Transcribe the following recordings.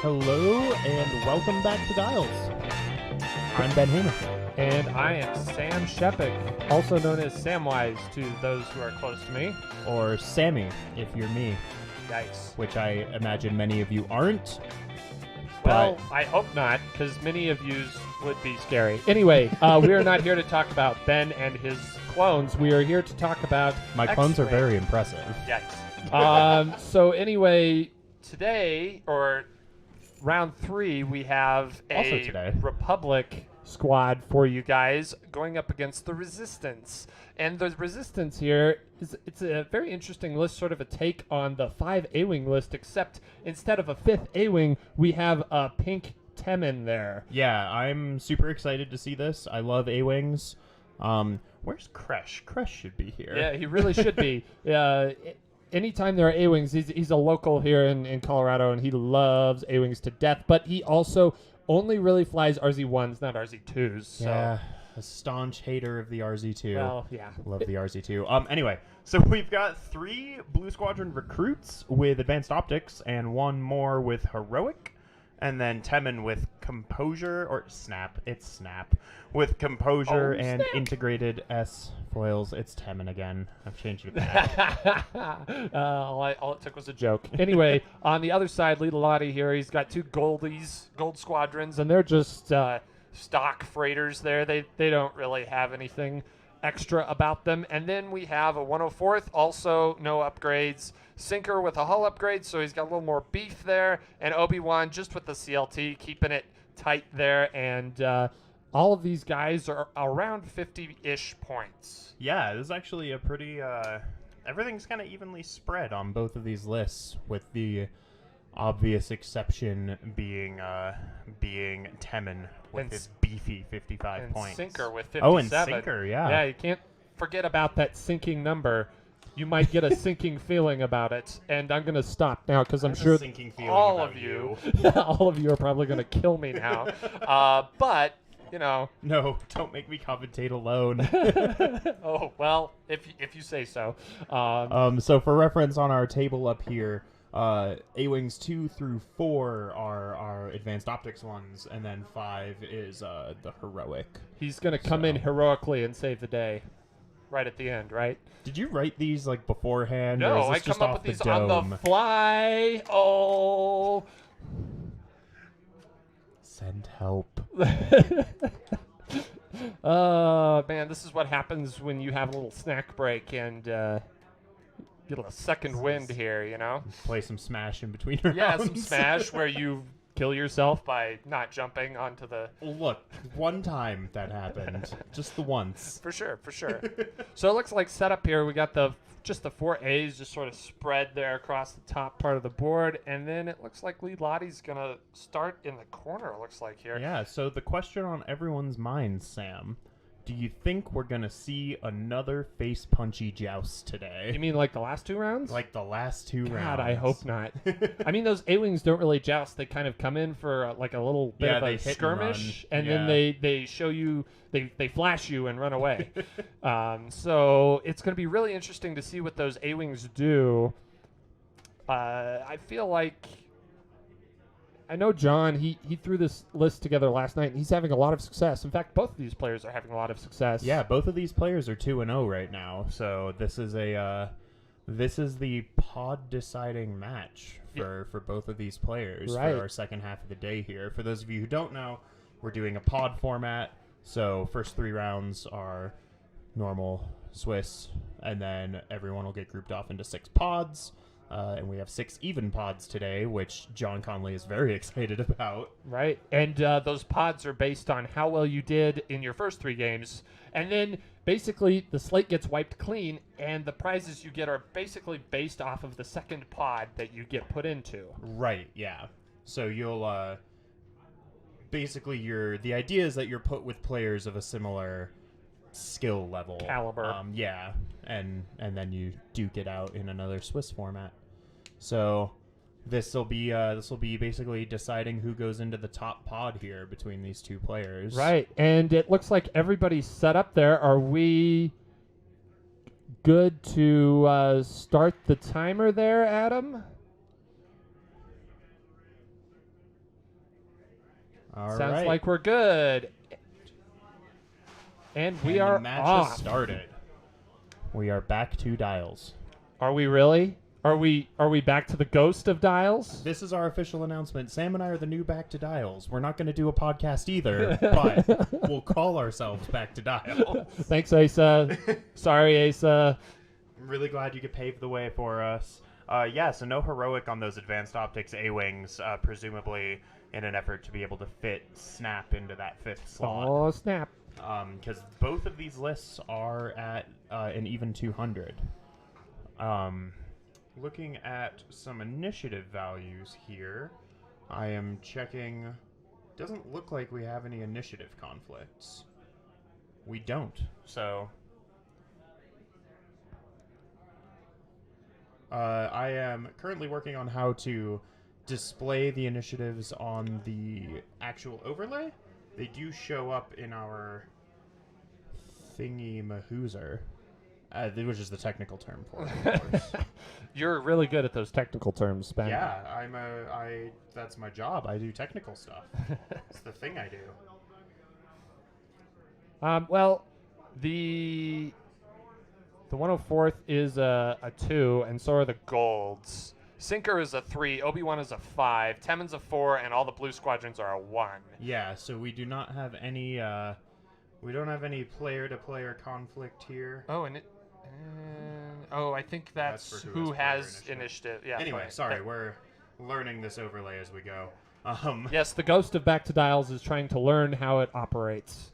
Hello and welcome back to Dials. I'm Ben Hamer. And I am Sam Shepik, also known as Samwise to those who are close to me. Or Sammy, if you're me, Yikes. which I imagine many of you aren't. Well, But I hope not, because many of yous would be scary. Anyway, we are not here to talk about Ben and his clones. We are here to talk about my clones are X-Wing. very impressive. Yikes. So anyway, today, or round 3, we have Also a today. Republic squad for you guys going up against the Resistance. And the Resistance here it's a very interesting list, sort of a take on the 5 A-Wing list, except instead of a 5th A-Wing, we have a pink Temin there. Yeah, I'm super excited to see this. I love A-Wings. Where's Kresh? Kresh should be here. Yeah, he really should be. Anytime there are A-Wings, he's a local here in Colorado, and he loves A-Wings to death, but he also only really flies RZ-1s, not RZ-2s. So. Yeah, a staunch hater of the RZ-2. Well, yeah. Love the RZ-2. Anyway, so we've got 3 Blue Squadron recruits with advanced optics and 1 more with heroic, and then Temin with composure or snap. It's snap with composure Oh, and snap. integrated S foils. It's Temin again. I've changed it back. All it took was a joke. Anyway, on the other side, Lita Lottie here, he's got 2 gold squadrons, and they're just stock freighters there. They don't really have anything extra about them. And then we have a 104th, also no upgrades. Sinker with a hull upgrade, so he's got a little more beef there. And Obi-Wan just with the CLT, keeping it tight there. And all of these guys are around 50-ish points. Yeah, this is actually a pretty. Everything's kind of evenly spread on both of these lists, with the obvious exception being Temin with And his beefy 55 And points. Sinker with 57. Oh, and Sinker, yeah. Yeah, you can't forget about that sinking number. You might get a sinking feeling about it. And I'm going to stop now because I'm I have a sure sinking feeling all about of you, all of you are probably going to kill me now. But, you know. No, don't make me commentate alone. Oh, well, if you say so. So for reference on our table up here, A-Wings 2 through 4 are our advanced optics ones, and then 5 is the heroic. He's going to come in heroically and save the day right at the end, right? Did you write these like beforehand? or No, is this I just come up off with these the on dome? the fly. Oh. Send help. Man, this is what happens when you have a little snack break and get a second wind here, you know? Play some Smash in between rounds. Yeah, some Smash where you kill yourself by not jumping onto the... Look, one time that happened. Just the once. For sure. So it looks like setup here, we got just the 4 A's just sort of spread there across the top part of the board, and then it looks like Lee Lottie's going to start in the corner, it looks like here. Yeah, so the question on everyone's mind, Sam, do you think we're going to see another face-punchy joust today? You mean like the last 2 rounds? Like the last 2 rounds? God, I hope not. I mean, those A-Wings don't really joust. They kind of come in for like a little bit of they a hit and skirmish, run. and then they show you, they flash you and run away. So it's going to be really interesting to see what those A-Wings do. I feel like... I know John, he threw this list together last night, and he's having a lot of success. In fact, both of these players are having a lot of success. Yeah, both of these players are 2-0 right now, so this is the pod deciding match for both of these players Right. for our second half of the day here. For those of you who don't know, we're doing a pod format, so first 3 rounds are normal Swiss, and then everyone will get grouped off into 6 pods. And we have 6 even pods today, which John Conley is very excited about. Right. And those pods are based on how well you did in your first 3 games. And then basically the slate gets wiped clean, and the prizes you get are basically based off of the second pod that you get put into. Right, yeah. So you'll basically the idea is that you're put with players of a similar skill level. Caliber. Yeah. And then you duke it out in another Swiss format. So this will be basically deciding who goes into the top pod here between these 2 players. Right. And it looks like everybody's set up there. Are we good to start the timer there, Adam? All Sounds right. like we're good. And we And are the match off. has started. We are back to dials. Are we really? Are we back to the ghost of dials? This is our official announcement. Sam and I are the new Back to Dials. We're not going to do a podcast either, but we'll call ourselves Back to Dials. Thanks, Asa. Sorry, Asa. I'm really glad you could pave the way for us. So no heroic on those advanced optics A-wings, presumably in an effort to be able to fit Snap into that fifth slot. Oh, snap. Because both of these lists are at an even 200. Looking at some initiative values here, I am checking. Doesn't look like we have any initiative conflicts. We don't. So I am currently working on how to display the initiatives on the actual overlay. They do show up in our thingy mahoozer, which is the technical term for it, of course. You're really good at those technical terms, Ben. Yeah, that's my job. I do technical stuff. It's the thing I do. Well, the 104th is a 2, and so are the golds. Sinker is a 3, Obi-Wan is a 5, Temen's a 4, and all the blue squadrons are a 1. Yeah, so we do not have any. We don't have any player-to-player conflict here. Oh, and I think that's for who has player initiative. Yeah. Anyway, fine. sorry, we're learning this overlay as we go. Yes, the ghost of Back to Dials is trying to learn how it operates.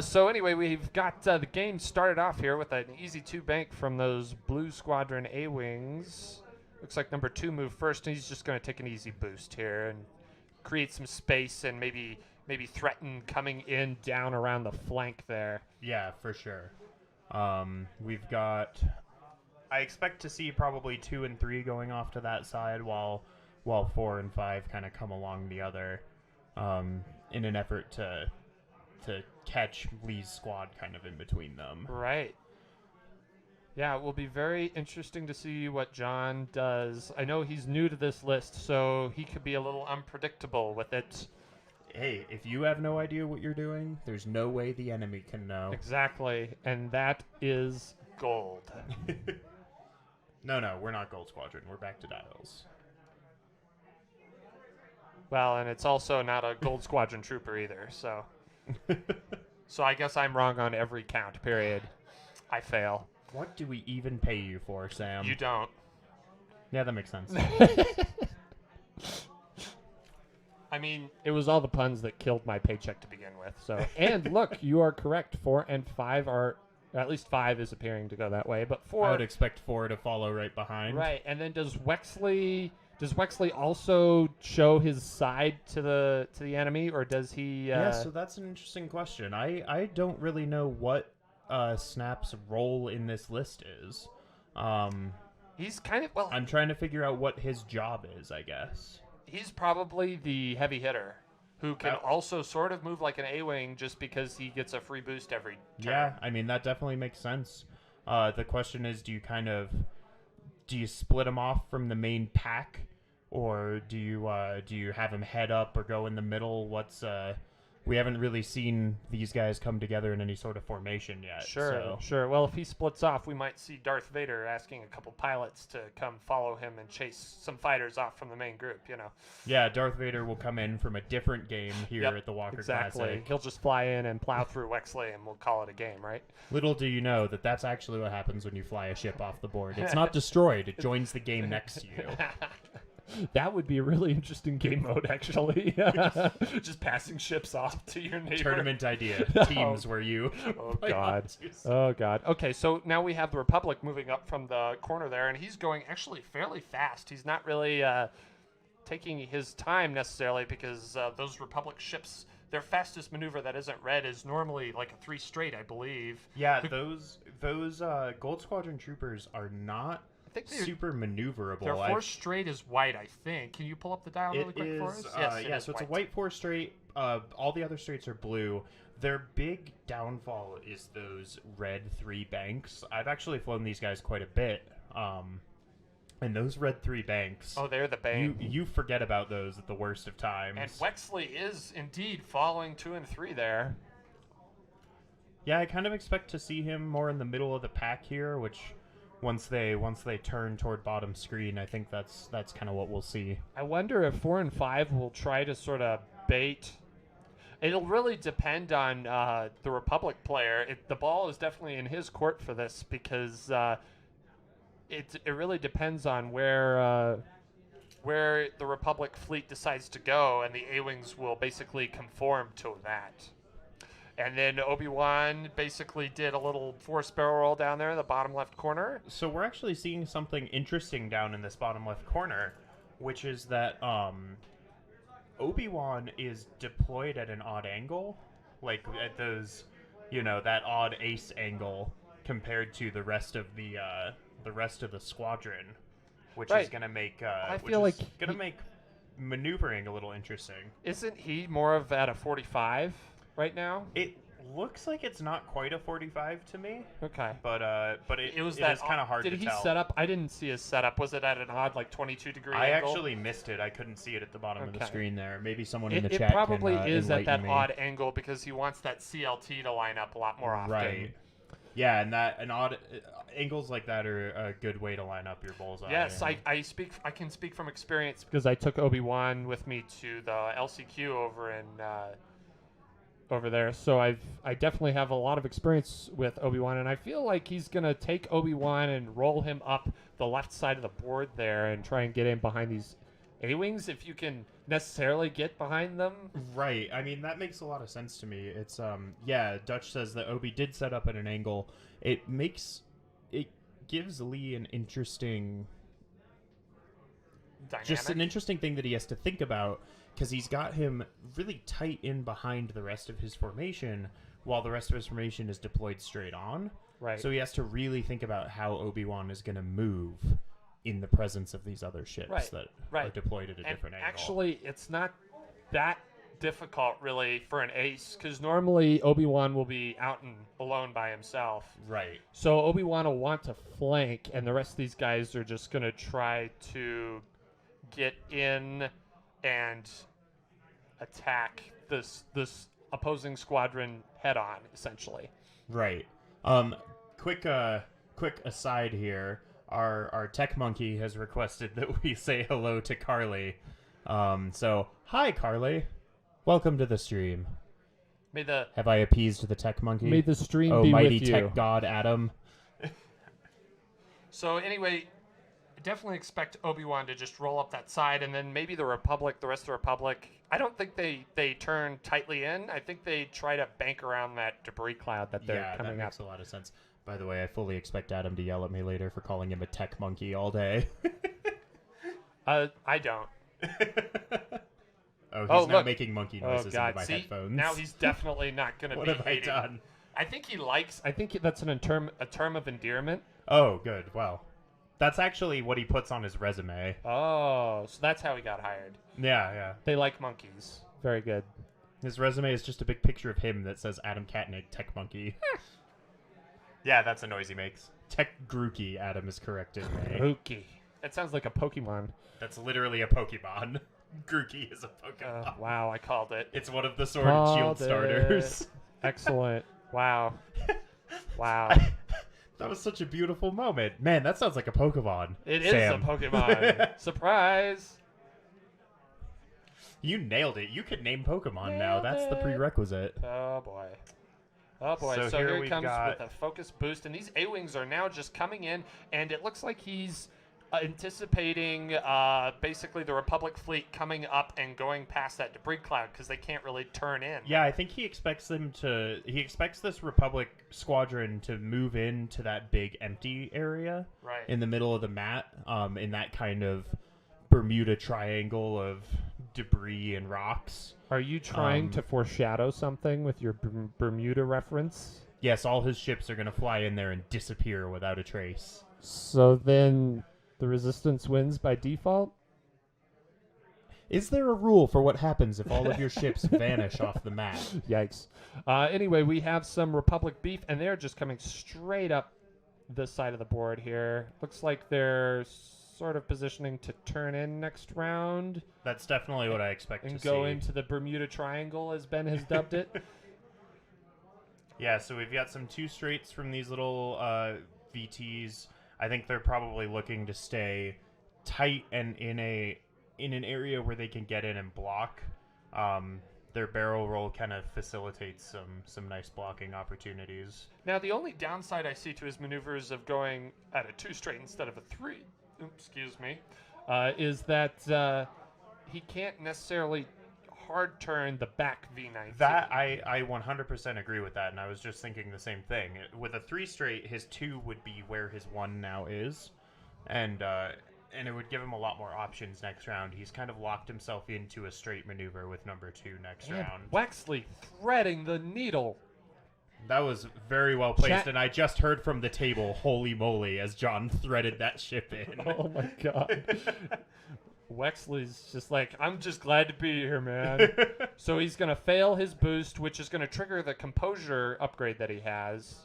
So anyway, we've got the game started off here with an easy 2 bank from those blue squadron A-wings. Looks like number 2 moved first, and he's just going to take an easy boost here and create some space and maybe threaten coming in down around the flank there. Yeah, for sure. We've got. I expect to see probably 2 and 3 going off to that side, while 4 and 5 kind of come along the other, in an effort to catch Lee's squad kind of in between them. Right. Yeah, it will be very interesting to see what John does. I know he's new to this list, so he could be a little unpredictable with it. Hey, if you have no idea what you're doing, there's no way the enemy can know. Exactly, and that is gold. No, we're not Gold Squadron. We're Back to Dials. Well, and it's also not a Gold Squadron trooper either, so. So I guess I'm wrong on every count, period. I fail. What do we even pay you for, Sam? You don't. Yeah, that makes sense. I mean, it was all the puns that killed my paycheck to begin with. So, and look, you are correct. 4 and 5 are, or at least 5 is appearing to go that way, but 4. I would expect 4 to follow right behind. Right, and then does Wexley also show his side to the enemy, or does he? Yeah, so that's an interesting question. I don't really know what Snap's role in this list is. He's kind of I'm trying to figure out what his job is, I guess. He's probably the heavy hitter who can also sort of move like an A-wing just because he gets a free boost every turn. Yeah, I mean, that definitely makes sense. The question is, do you split him off from the main pack, or do you have him head up or go in the middle? We haven't really seen these guys come together in any sort of formation yet. Sure. Well, if he splits off, we might see Darth Vader asking a couple pilots to come follow him and chase some fighters off from the main group, you know. Yeah, Darth Vader will come in from a different game here at the Walker Classic. He'll just fly in and plow through Wexley, and we'll call it a game, right? Little do you know that that's actually what happens when you fly a ship off the board. It's not destroyed. It joins the game next to you. That would be a really interesting game mode, actually. Just passing ships off to your neighbor. Tournament idea. Teams where you... Oh, God. Oh, God. Okay, so now we have the Republic moving up from the corner there, and he's going actually fairly fast. He's not really taking his time necessarily because those Republic ships, their fastest maneuver that isn't red is normally like a 3 straight, I believe. Yeah, those Gold Squadron troopers are not super maneuverable. Their 4 straight is white, I think. Can you pull up the dial really quick for us? Yes, so it's a white 4 straight. All the other straights are blue. Their big downfall is those red 3 banks. I've actually flown these guys quite a bit. And those red 3 banks. Oh, they're the bane. You forget about those at the worst of times. And Wexley is indeed following 2 and 3 there. Yeah, I kind of expect to see him more in the middle of the pack here, which once they turn toward bottom screen, I think that's kind of what we'll see. I wonder if 4 and 5 will try to sort of bait. It'll really depend on the Republic player. The ball is definitely in his court for this because it really depends on where the Republic fleet decides to go, and the A-Wings will basically conform to that. And then Obi-Wan basically did a little force barrel roll down there in the bottom left corner. So we're actually seeing something interesting down in this bottom left corner, which is that Obi-Wan is deployed at an odd angle, like at those, that odd ace angle compared to the rest of the squadron, which Right. is going to make make maneuvering a little interesting. Isn't he more of at a 45 right now? It looks like it's not quite a 45 to me, Okay. but it It was it that is kind of hard Did to he tell. set up? I didn't see his setup. Was it at an odd 22-degree I angle? actually missed it. I couldn't see it at the bottom of the Okay. screen there. Maybe someone in It the chat probably can, is at that enlighten me. odd angle because he wants that CLT to line up a lot more often. Right. Yeah, and an odd angles like that are a good way to line up your bullseye. Yes, and- I can speak from experience because I took Obi-Wan with me to the LCQ over there. So I definitely have a lot of experience with Obi-Wan, and I feel like he's gonna take Obi-Wan and roll him up the left side of the board there and try and get in behind these A-Wings if you can necessarily get behind them. Right. I mean, that makes a lot of sense to me. It's Dutch says that Obi did set up at an angle. It gives Lee an interesting Dynamic. just an interesting thing that he has to think about, because he's got him really tight in behind the rest of his formation while the rest of his formation is deployed straight on. Right. So he has to really think about how Obi-Wan is going to move in the presence of these other ships Right, that right. are deployed at a And different angle. actually, it's not that difficult really for an ace because normally Obi-Wan will be out and alone by himself. Right. So Obi-Wan will want to flank, and the rest of these guys are just going to try to get in and attack this opposing squadron head on, essentially. Right. Quick aside here. Our tech monkey has requested that we say hello to Carly. So hi, Carly. Welcome to the stream. May the Have I appeased the tech monkey? may the stream Oh, be mighty with you. tech god Adam. So anyway, I definitely expect Obi-Wan to just roll up that side, and then maybe the rest of the Republic. I don't think they turn tightly in. I think they try to bank around that debris cloud that they're Yeah, that coming up. makes a lot of sense. By the way, I fully expect Adam to yell at me later for calling him a tech monkey all day. I don't. Oh, he's Oh, now look. making monkey Oh noises God! into my See, headphones. now he's definitely not going to What be. have I hating. done? I think he likes. I think that's a term of endearment. Oh, good. Well, that's actually what he puts on his resume. Oh, so that's how he got hired. Yeah, yeah. They like monkeys. Very good. His resume is just a big picture of him that says Adam Katnick, Tech Monkey. Yeah, that's a noise he makes. Tech Grookey, Adam is corrected me. Grookey. That sounds like a Pokemon. That's literally a Pokemon. Grookey is a Pokemon. Wow, I called it. It's one of the Sword and Shield Called it. starters. Excellent. Wow. Wow. That was such a beautiful moment. Man, that sounds like a Pokemon. It is Sam. a Pokemon. Surprise. You nailed it. You could name Pokemon now. Nailed That's the it. prerequisite. Oh boy. Oh boy. So So, here here he we've comes got- with a focus boost, and these A-Wings are now just coming in, and it looks like he's anticipating basically the Republic fleet coming up and going past that debris cloud because they can't really turn in. Yeah, I think he expects He expects this Republic squadron to move into that big empty area Right. in the middle of the mat, in that kind of Bermuda Triangle of debris and rocks. Are you trying Um, to foreshadow something with your Bermuda reference? Yes, all his ships are going to fly in there and disappear without a trace. So then the Resistance wins by default? Is there a rule for what happens if all of your ships vanish off the map? Yikes. Anyway, we have some Republic beef, and they're just coming straight up this side of the board here. Looks like they're sort of positioning to turn in next round That's definitely what I expect and to go see. into the Bermuda Triangle, as Ben has dubbed it. Yeah, so we've got some 2 straights from these little VTs. I think they're probably looking to stay tight and in an area where they can get in and block. Their barrel roll kind of facilitates some nice blocking opportunities. Now, the only downside I see to his maneuvers of going at a 2 straight instead of a 3, is that he can't necessarily hard turn the back V19. That I 100% agree with that, and I was just thinking the same thing. With a 3 straight, his 2 would be where his 1 now is, and it would give him a lot more options next round. He's kind of locked himself into a straight maneuver with number 2 next And round. Wexley threading the needle. That was very well placed, Chat- and I just heard from the table, holy moly, as John threaded that ship in. Oh my god. Wexley's just like, I'm just glad to be here, man. So he's going to fail his boost, which is going to trigger the composure upgrade that he has.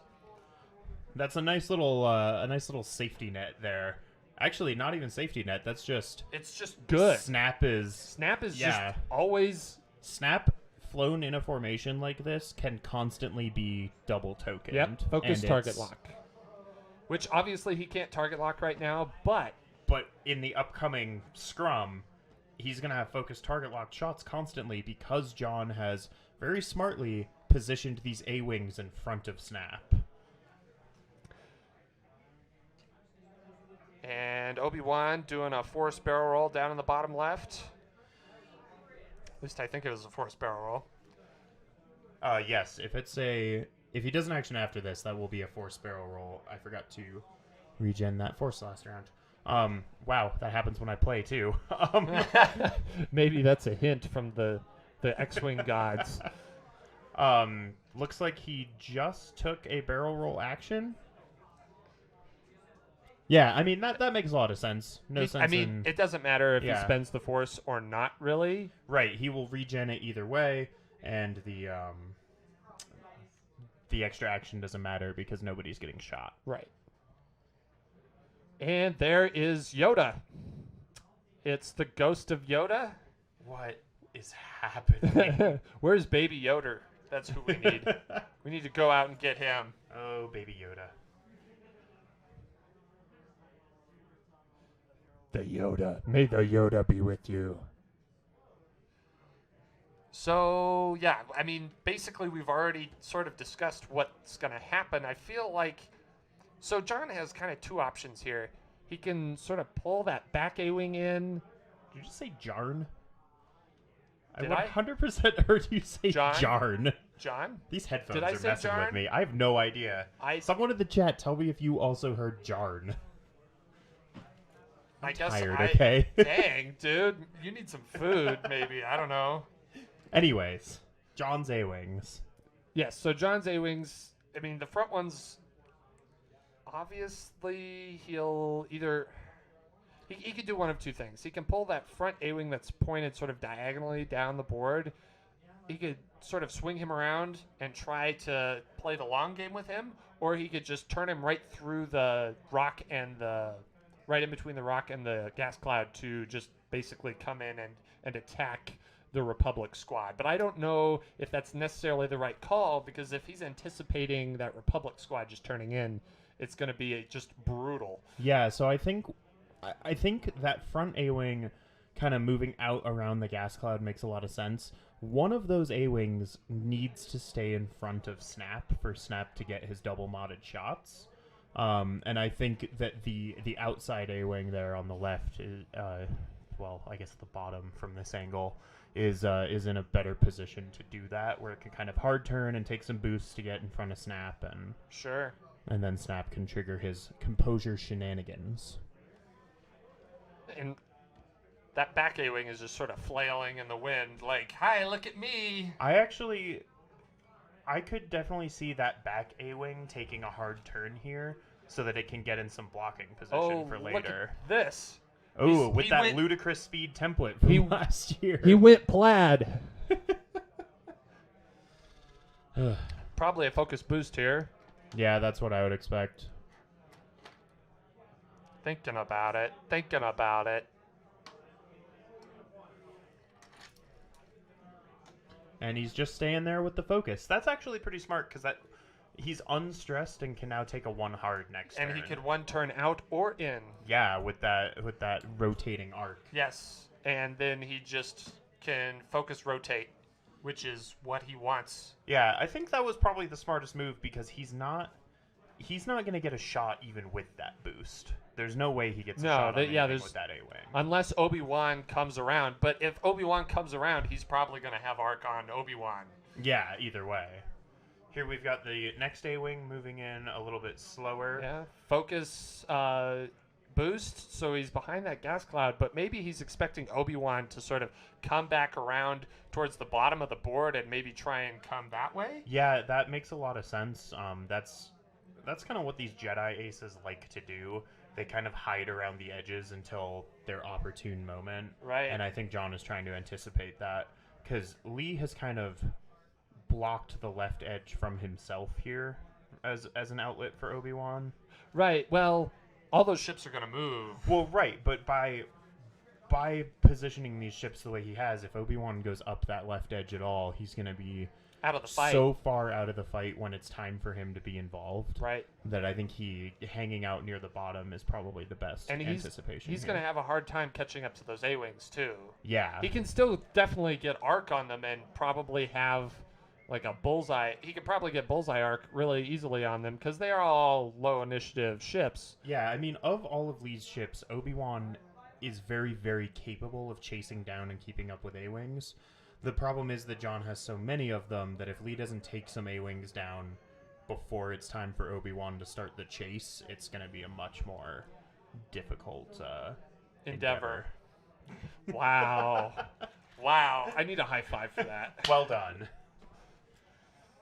That's a nice little safety net there. Actually, not even safety net. That's just It's just good. Snap is Snap is Yeah. just always... Snap flown in a formation like this can constantly be double tokened. Yep, focus and target it's- lock. Which obviously he can't target lock right now, but But in the upcoming scrum, he's going to have focused target lock shots constantly because John has very smartly positioned these A-wings in front of Snap. And Obi-Wan doing a force barrel roll down in the bottom left. At least I think it was a force barrel roll. Yes, if he doesn't action after this, that will be a force barrel roll. I forgot to regen that force last round. Wow, that happens when I play too. Maybe that's a hint from the X-Wing gods. Looks like he just took a barrel roll action. Yeah, I mean that makes a lot of sense. No sense. I mean, in, it doesn't matter if he Yeah. spends the force or not, really. right. He will regen it either way, and the extra action doesn't matter because nobody's getting shot. Right. And there is Yoda. It's the ghost of Yoda. What is happening? Where's Baby Yoda? That's who we need. We need to go out and get him. Oh, Baby Yoda. The Yoda. May the Yoda be with you. So, yeah, I mean, basically we've already sort of discussed what's going to happen. I feel like... So John has kind of 2 options here. He can sort of pull that back A-wing in. Did you just say Jarn? Did I I? 100% heard you say John? Jarn. John? These headphones Did I are say messing Jarn? with me. I have no idea. Someone in the chat, tell me if you also heard Jarn. I guess Tired, okay? Dang, dude. You need some food, maybe. I don't know. Anyways, John's A-Wings. Yes, so John's A-Wings, I mean, the front ones, obviously, he'll either... He could do one of 2 things. He can pull that front A-Wing that's pointed sort of diagonally down the board. He could sort of swing him around and try to play the long game with him, or he could just turn him right through the rock and the... right in between the rock and the gas cloud to just basically come in and attack the Republic squad. But I don't know if that's necessarily the right call, because if he's anticipating that Republic squad just turning in, it's going to be just brutal. Yeah, so I think that front A-Wing kind of moving out around the gas cloud makes a lot of sense. One of those A-Wings needs to stay in front of Snap for Snap to get his double modded shots. And I think that the outside A-Wing there on the left is, well, I guess the bottom from this angle is in a better position to do that, where it can kind of hard turn and take some boosts to get in front of Snap, Sure. and then Snap can trigger his composure shenanigans. And that back A-Wing is just sort of flailing in the wind, like, hi, look at me. I could definitely see that back A-Wing taking a hard turn here so that it can get in some blocking position for Look later. at this. Oh, with he that went- ludicrous speed template from last year. He went plaid. Probably a focus boost here. Yeah, that's what I would expect. Thinking about it. Thinking about it. And he's just staying there with the focus. That's actually pretty smart because he's unstressed and can now take a 1 hard next turn. And he could 1 turn out or in. Yeah, with that rotating arc. Yes. And then he just can focus rotate, which is what he wants. Yeah, I think that was probably the smartest move because he's not going to get a shot even with that boost. There's no way he gets a shot on anything with that A-Wing. Unless Obi-Wan comes around. But if Obi-Wan comes around, he's probably going to have arc on Obi-Wan. Yeah, either way. Here we've got the next A-Wing moving in a little bit slower. Yeah, focus boost, so he's behind that gas cloud, but maybe he's expecting Obi-Wan to sort of come back around towards the bottom of the board and maybe try and come that way? Yeah, that makes a lot of sense. That's kind of what these Jedi aces like to do. They kind of hide around the edges until their opportune moment. Right. And I think John is trying to anticipate that because Lee has kind of blocked the left edge from himself here as an outlet for Obi-Wan. Right. Well, all those ships are going to move. Well, right, but by positioning these ships the way he has, if Obi-Wan goes up that left edge at all, he's going to be out of the fight. So far out of the fight when it's time for him to be involved. Right. That I think he hanging out near the bottom is probably the best anticipation. He's going to have a hard time catching up to those A-Wings too. Yeah. He can still definitely get arc on them and probably have like a bullseye. He could probably get bullseye arc really easily on them because they are all low initiative ships. Yeah, I mean, of all of Lee's ships, Obi-Wan is very, very capable of chasing down and keeping up with A-Wings. The problem is that John has so many of them that if Lee doesn't take some A-Wings down before it's time for Obi-Wan to start the chase, it's going to be a much more difficult endeavor. Wow. Wow. I need a high five for that. Well done.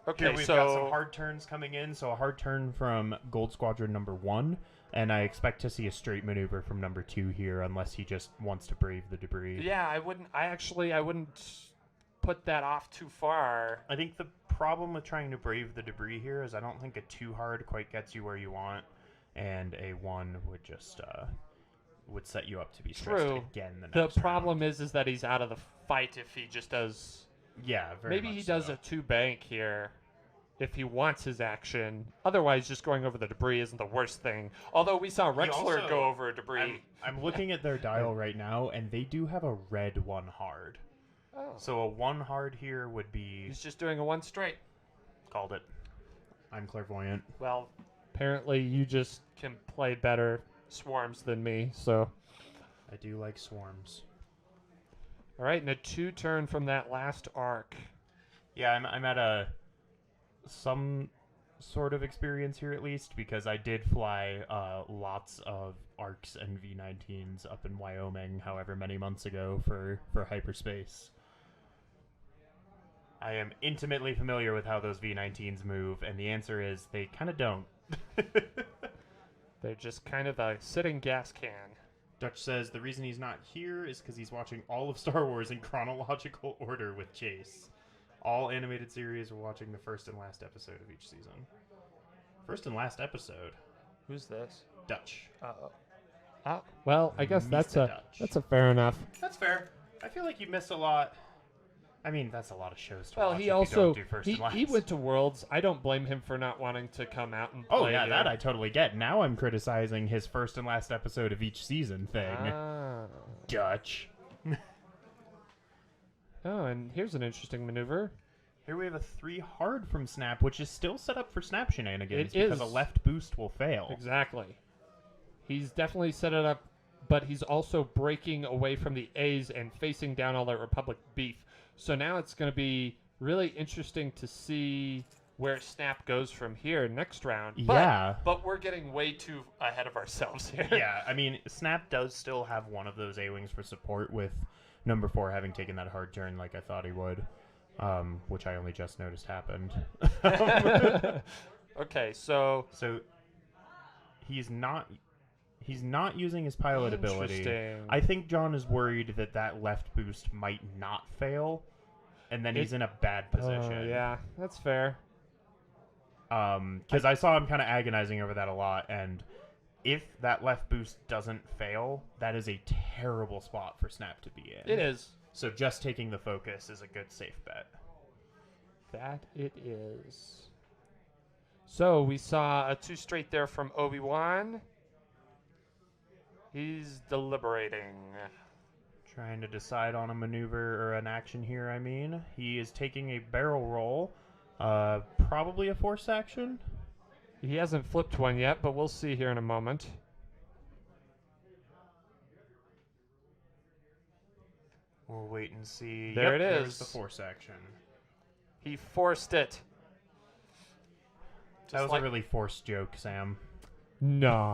Okay, here we've got some hard turns coming in. So a hard turn from Gold Squadron number 1, and I expect to see a straight maneuver from number 2 here, unless he just wants to brave the debris. Yeah, I wouldn't put that off too far. I think the problem with trying to brave the debris here is I don't think a 2 hard quite gets you where you want, and a 1 would just would set you up to be stressed again the next problem round. is that he's out of the fight if he just does. Yeah, very maybe much he does so. a 2 bank here if he wants his action. Otherwise, just going over the debris isn't the worst thing. Although we saw Rexler go over debris. I'm looking at their dial right now, and they do have a red 1 hard. Oh. So a 1 hard here would be... He's just doing a 1 straight. Called it. I'm clairvoyant. Well, apparently you just can play better swarms than me, so... I do like swarms. All right, and a 2 turn from that last arc. Yeah, I'm at some sort of experience here at least, because I did fly lots of ARCs and V-19s up in Wyoming however many months ago for hyperspace. I am intimately familiar with how those V-19s move, and the answer is they kind of don't. They're just kind of a sitting gas can. Dutch says the reason he's not here is because he's watching all of Star Wars in chronological order with Chase. All animated series are watching the first and last episode of each season. First and last episode. Who's this? Dutch. Oh, well, I guess that's Mr. a Dutch. fair enough. That's fair. I feel like you miss a lot. I mean, that's a lot of shows to Well, watch he if you also don't do first and he last. went to Worlds. I don't blame him for not wanting to come out and play. Oh yeah, that I totally get. Now I'm criticizing his first and last episode of each season thing. Ah. Dutch. Oh, and here's an interesting maneuver. Here we have a 3 hard from Snap, which is still set up for Snap shenanigans It because a is. left boost will fail. Exactly. He's definitely set it up, but he's also breaking away from the A's and facing down all that Republic beef. So now it's going to be really interesting to see where Snap goes from here next round. Yeah. But we're getting way too ahead of ourselves here. Yeah, I mean, Snap does still have one of those A-Wings for support with number 4 having taken that hard turn like I thought he would, which I only just noticed happened. Okay, so he's not using his pilot ability. Interesting. I think John is worried that left boost might not fail, and then he's in a bad position. Yeah, that's fair. Because I saw him kind of agonizing over that a lot, and if that left boost doesn't fail, that is a terrible spot for Snap to be in. It is. So just taking the focus is a good safe bet. That it is. So we saw a 2 straight there from Obi-Wan. He's deliberating. Trying to decide on a maneuver or an action here, I mean. He is taking a barrel roll. Probably a force action. He hasn't flipped one yet, but we'll see here in a moment. We'll wait and see. There Yep, it there's is. the force action. He forced it. That was a really forced joke, Sam. No.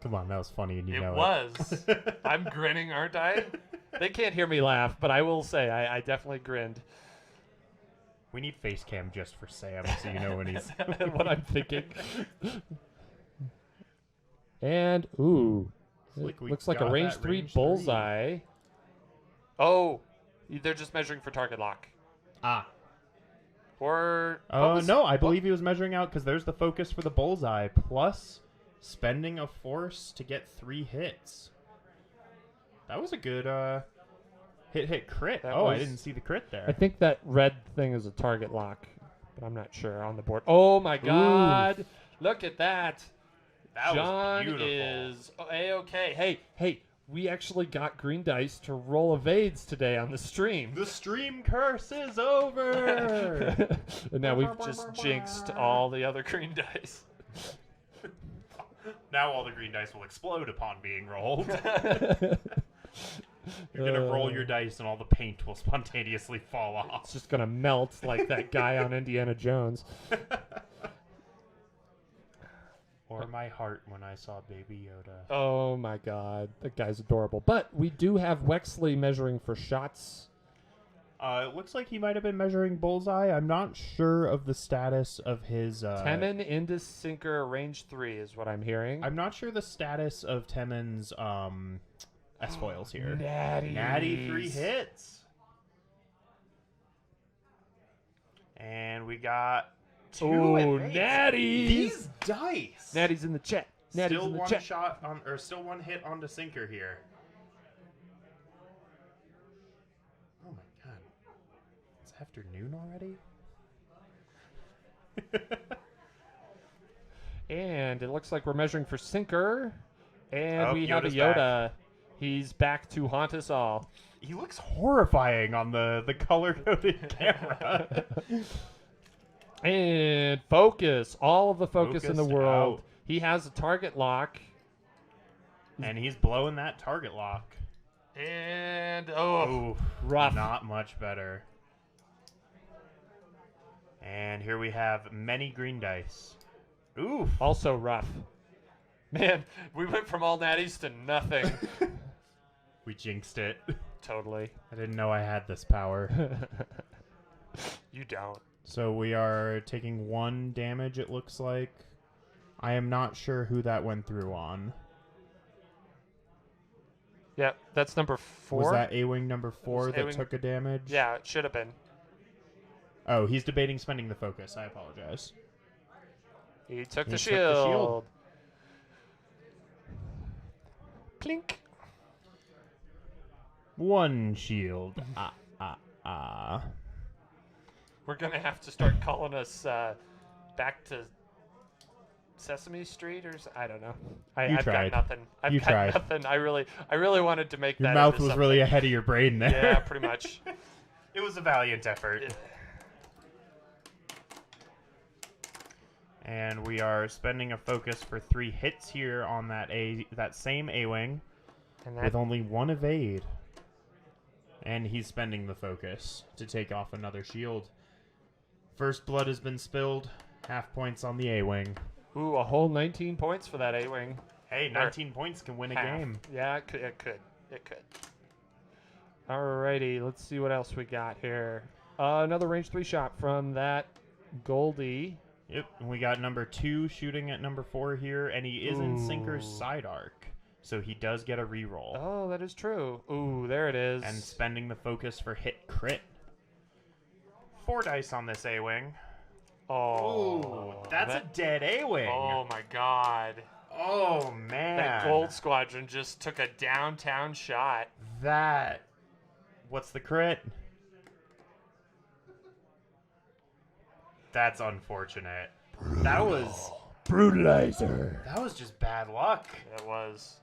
Come on, that was funny and you It know was. I'm grinning, aren't I? They can't hear me laugh, but I will say I definitely grinned. We need face cam just for Sam so you know when he's... What I'm thinking. And, ooh. Like we Looks like a got range that 3 range 3. bullseye. Oh, they're just measuring for target lock. Ah. Or... No, I believe he was measuring out because there's the focus for the bullseye, plus spending a force to get 3 hits. That was a good hit crit. That I was- didn't see the crit there. I think that red thing is a target lock, but I'm not sure on the board. Oh my God! Look at that. That John was beautiful. is A-okay. Hey, we actually got green dice to roll evades today on the stream. The stream curse is over. And now we've just jinxed all the other green dice. Now all the green dice will explode upon being rolled. You're gonna roll your dice and all the paint will spontaneously fall off. It's just gonna melt like that guy on Indiana Jones. Or my heart when I saw Baby Yoda. Oh my God, that guy's adorable. But we do have Wexley measuring for shots. It looks like he might have been measuring bullseye. I'm not sure of the status of his. Temin into sinker range 3 is what I'm hearing. I'm not sure the status of Temin's S foils here. Natty 3 hits. And we got 2 Oh, advances. Natties! These dice. Natty's in the chat. Natty's Still in the one chat. shot on, or still one hit onto sinker here. Oh my God! It's afternoon already. And it looks like we're measuring for sinker. And Oh, we have a Yoda's Yoda. back. He's back to haunt us all. He looks horrifying on the color-coded camera. And focus. All of the focus in the Focused world. out. He has a target lock. And he's blowing that target lock. And, Ooh, rough. Not much better. And here we have many green dice. Oof. Also rough. Man, we went from all natties to nothing. We jinxed it. Totally. I didn't know I had this power. You don't. So we are taking 1 damage, it looks like. I am not sure who that went through on. Yep, that's number 4. Was that A-Wing number 4 that A-Wing- took a damage? Yeah, it should have been. Oh, he's debating spending the focus. I apologize. He took He the took the shield. shield. Plink. 1 shield. We're going to have to start calling us back to Sesame Street or I don't know. You I've tried. got nothing. I've You got tried. nothing. I really wanted to make Your that mouth into was something. really ahead of your brain there. Yeah, pretty much. It was a valiant effort. Yeah. And we are spending a focus for 3 hits here on that same A-Wing And with that, only 1 evade. And he's spending the focus to take off another shield. First blood has been spilled. Half points on the A-Wing. ooh, a whole 19 points for that A-Wing. Hey, 19 points can win a Half. game. Yeah, it could. Alrighty, let's see what else we got here. Another range 3 shot from that Goldie. Yep, and we got number 2 shooting at number 4 here, and he is in Sinker's Ooh. side arc. So he does get a reroll. Oh, that is true. Ooh, there it is. And spending the focus for hit crit. 4 dice on this A-Wing. Oh, that's that- a dead A-wing. Oh my God! Oh, man. That gold squadron just took a downtown shot. That. What's the crit? That's unfortunate. That was Brutalizer. that was just bad luck. It was.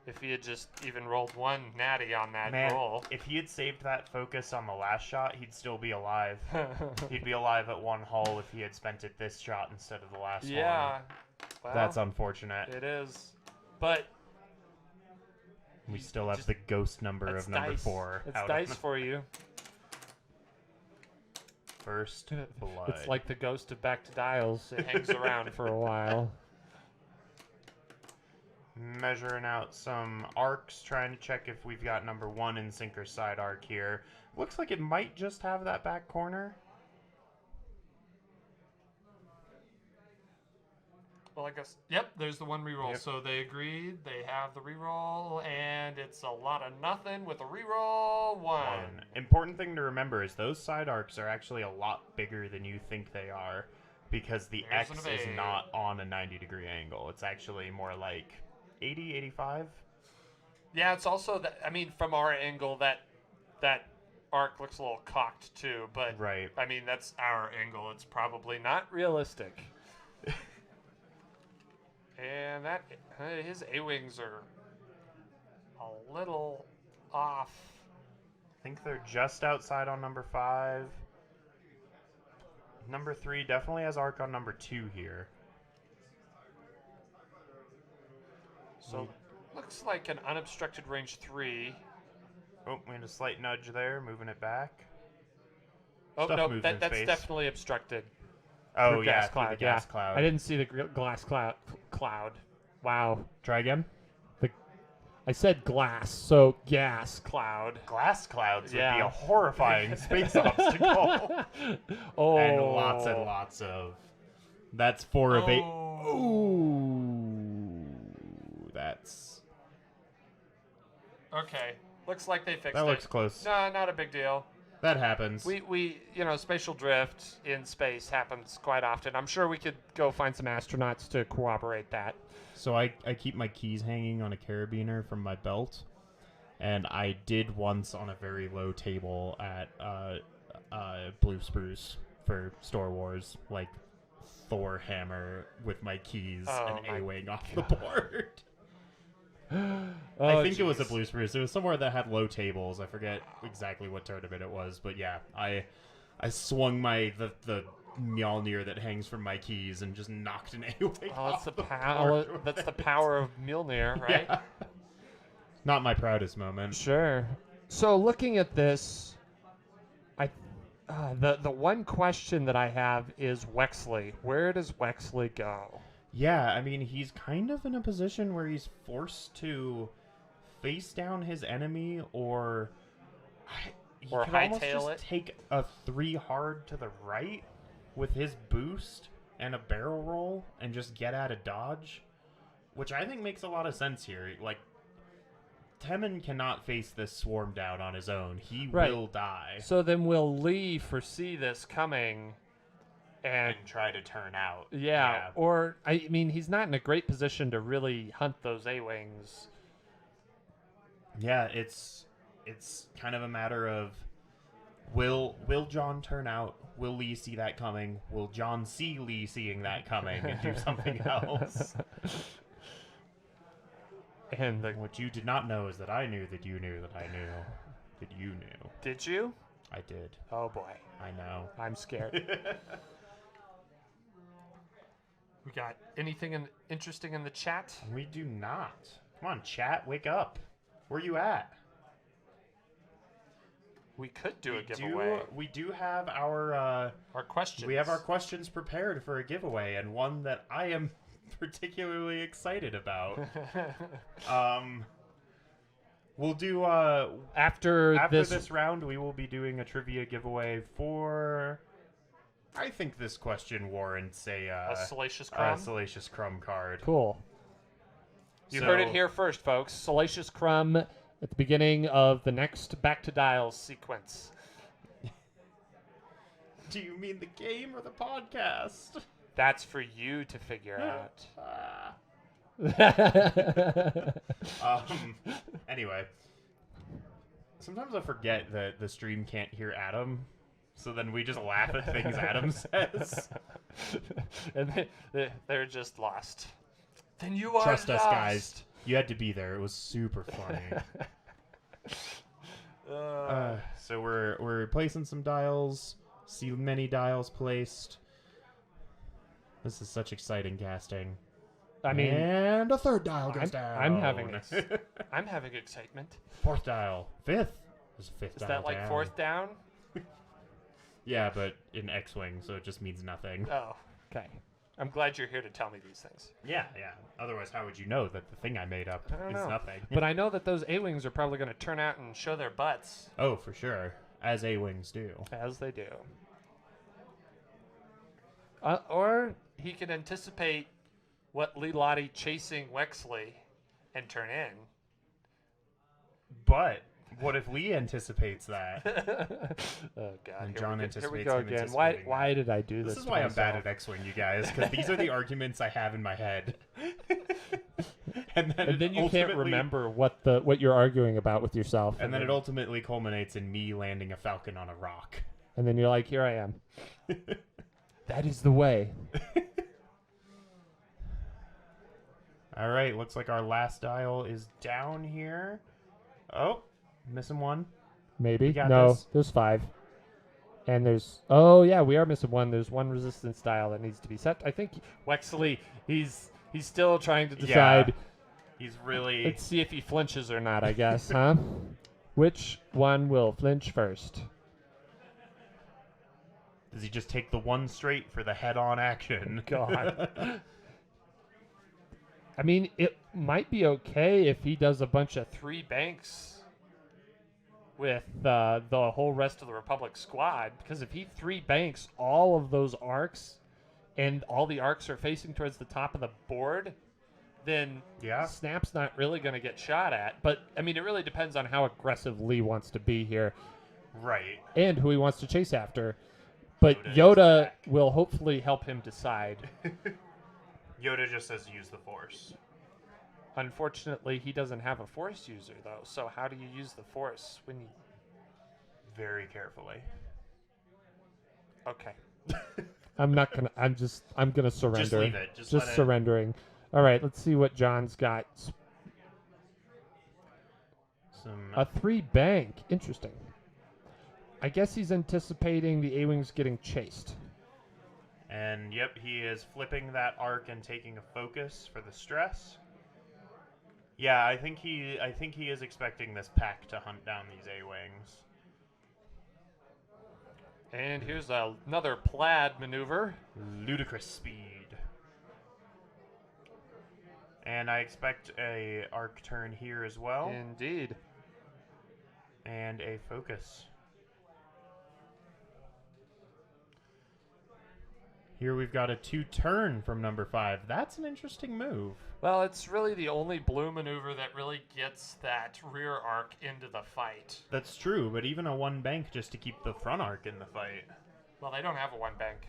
If he had just even rolled one natty on that Man, roll. if he had saved that focus on the last shot, he'd still be alive. He'd be alive at one hull if he had spent it this shot instead of the last one. Yeah. Well, That's unfortunate. it is. But We still have just- the ghost number that's of number dice. 4. It's out dice of for you. first blood. It's like the ghost of Back to Dials. It hangs around for a while. Measuring out some arcs, trying to check if we've got number 1 in sinker side arc here. Looks like it might just have that back corner. Well, I guess. Yep, there's the one reroll. Yep. So they agreed. They have the reroll, and it's a lot of nothing with a reroll. One. Important thing to remember is those side arcs are actually a lot bigger than you think they are, because the There's X an is evade. not on a 90-degree angle. It's actually more like 80, 85. Yeah, it's also that. I mean, from our angle, that arc looks a little cocked too. But Right. I mean, that's our angle. It's probably not realistic. And that his A-wings are a little off. I think they're just outside on number 5. Number 3 definitely has arc on number 2 here. So looks like an unobstructed range 3. Oh, we had a slight nudge there, moving it back. Oh Stuff no, moves in that's space. definitely obstructed. Oh, through yeah, gas through the gas yeah. cloud. I didn't see the glass cloud. Wow. Try again. I said glass, so gas cloud. Glass clouds would be Yeah. a horrifying space obstacle. Oh. And lots of. That's 4 of 8. Oh. Ooh. That's. Okay. Looks like they fixed That it. looks close. No, not a big deal. That happens. We spatial drift in space happens quite often. I'm sure we could go find some astronauts to corroborate that. So I keep my keys hanging on a carabiner from my belt. And I did once on a very low table at Blue Spruce for Star Wars, like Thor hammer with my keys Oh and my A-wing off the board. Oh, I think it was a jeez. Blue Spruce. It was somewhere that had low tables. I forget exactly what tournament it was, but yeah, I swung the Mjolnir that hangs from my keys and just knocked an A-wing Oh, off that's the the power. board. That's the power of Mjolnir, right? Yeah. Not my proudest moment. Sure. So looking at this, the one question that I have is Wexley. Where does Wexley go? Yeah, I mean, he's kind of in a position where he's forced to face down his enemy, or he Or could almost hightail just it. take a 3 hard to the right with his boost and a barrel roll and just get out of dodge, which I think makes a lot of sense here. Like, Temmin cannot face this swarm down on his own. He Right. will die So then will Lee foresee this coming, and and try to turn out. yeah, or I mean, he's not in a great position to really hunt those A-wings. Yeah, it's kind of a matter of will John turn out? Will Lee see that coming? Will John see Lee seeing that coming and do something else? And What you did not know is that I knew that you knew that I knew that you knew. did you? I did. Oh boy, I know. I'm scared. We got anything interesting in the chat? We do not. Come on, chat, wake up. Where you at? We could do a giveaway. We do have our Our questions. we have our questions prepared for a giveaway, and one that I am particularly excited about. We'll do after this round. We will be doing a trivia giveaway for. I think this question warrants a Salacious Crumb. Salacious Crumb card. Cool. You heard it So- here first, folks. Salacious Crumb at the beginning of the next Back to Dials sequence. Do you mean the game or the podcast? That's for you to figure out. Anyway, sometimes I forget that the stream can't hear Adam, so then we just laugh at things Adam says. And they're just lost. Then you are Trust us, lost. guys. You had to be there. It was super funny. So we're replacing some dials. See many dials placed. This is such exciting casting. I mean, and a third dial goes down. I'm having excitement. Fourth dial. Fifth. There's a fifth Is dial that like down. fourth down? Yeah, but in X-Wing, so it just means nothing. Oh, okay. I'm glad you're here to tell me these things. Yeah. Otherwise, how would you know that the thing I made up I don't is know. nothing? But I know that those A-Wings are probably going to turn out and show their butts. Oh, for sure. As A-Wings do. As they do. Or he can anticipate what Lee Lottie chasing Wexley and turn in. But what if Lee anticipates that? Oh God! And Here John we anticipates go him again. anticipating Why did I do this? This is to why I'm bad myself? at X-Wing, you guys, because these are the arguments I have in my head. and then you can't ultimately- remember what you're arguing about with yourself. And then it ultimately culminates in me landing a falcon on a rock. And then you're like, here I am. That is the way. All right, looks like our last dial is down here. Oh, missing one. Maybe. got No, this. there's 5. And there's... Oh, yeah, we are missing one. There's one resistance dial that needs to be set. I think Wexley, he's still trying to decide. He's really... Let's see if he flinches or not, I guess, huh? Which one will flinch first? Does he just take the one straight for the head-on action? God. I mean, it might be okay if he does a bunch of 3 banks with the whole rest of the Republic squad, because if he 3 banks all of those arcs and all the arcs are facing towards the top of the board, then Yeah. Snap's not really going to get shot at. But, I mean, it really depends on how aggressive Lee wants to be here Right. and who he wants to chase after. But Yoda is Yoda back. will hopefully help him decide. Yoda just says use the Force. Unfortunately, he doesn't have a Force user, though. So how do you use the Force when you... Very carefully. Okay. I'm gonna surrender. Just leave it. Just let it- surrendering. All right, let's see what John's got. Some... A 3 bank. Interesting. I guess he's anticipating the A-Wings getting chased. And yep, he is flipping that arc and taking a focus for the stress. Yeah, I think he is expecting this pack to hunt down these A-Wings. And here's another plaid maneuver. Ludicrous speed. And I expect a arc turn here as well. Indeed. And a focus. Here we've got a 2-turn from number 5. That's an interesting move. Well, it's really the only blue maneuver that really gets that rear arc into the fight. That's true, but even a 1 bank just to keep the front arc in the fight. Well, they don't have a 1 bank.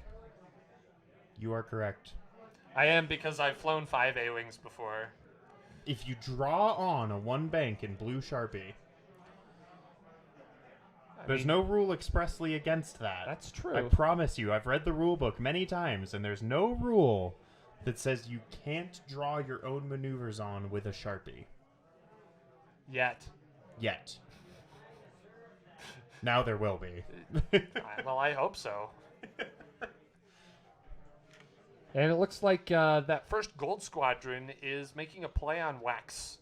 You are correct. I am, because I've flown 5 A-Wings before. If you draw on a 1 bank in blue Sharpie, there's no rule expressly against that. That's true. I promise you, I've read the rule book many times, and there's no rule that says you can't draw your own maneuvers on with a Sharpie. Yet. Yet. Now there will be. Well, I hope so. And it looks like that first Gold Squadron is making a play on Wax.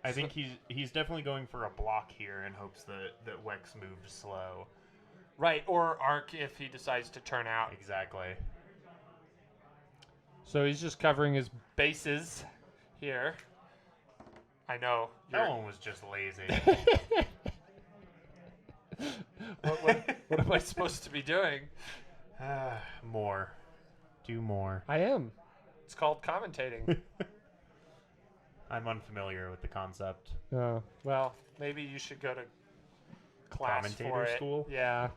I think he's definitely going for a block here in hopes that Wex moves slow. Right, or Arc if he decides to turn out. Exactly. So he's just covering his bases here. I know. That one was just lazy. What am I supposed to be doing? More. Do more. I am. It's called commentating. I'm unfamiliar with the concept. Oh, well, maybe you should go to class Commentator for it. school? Yeah.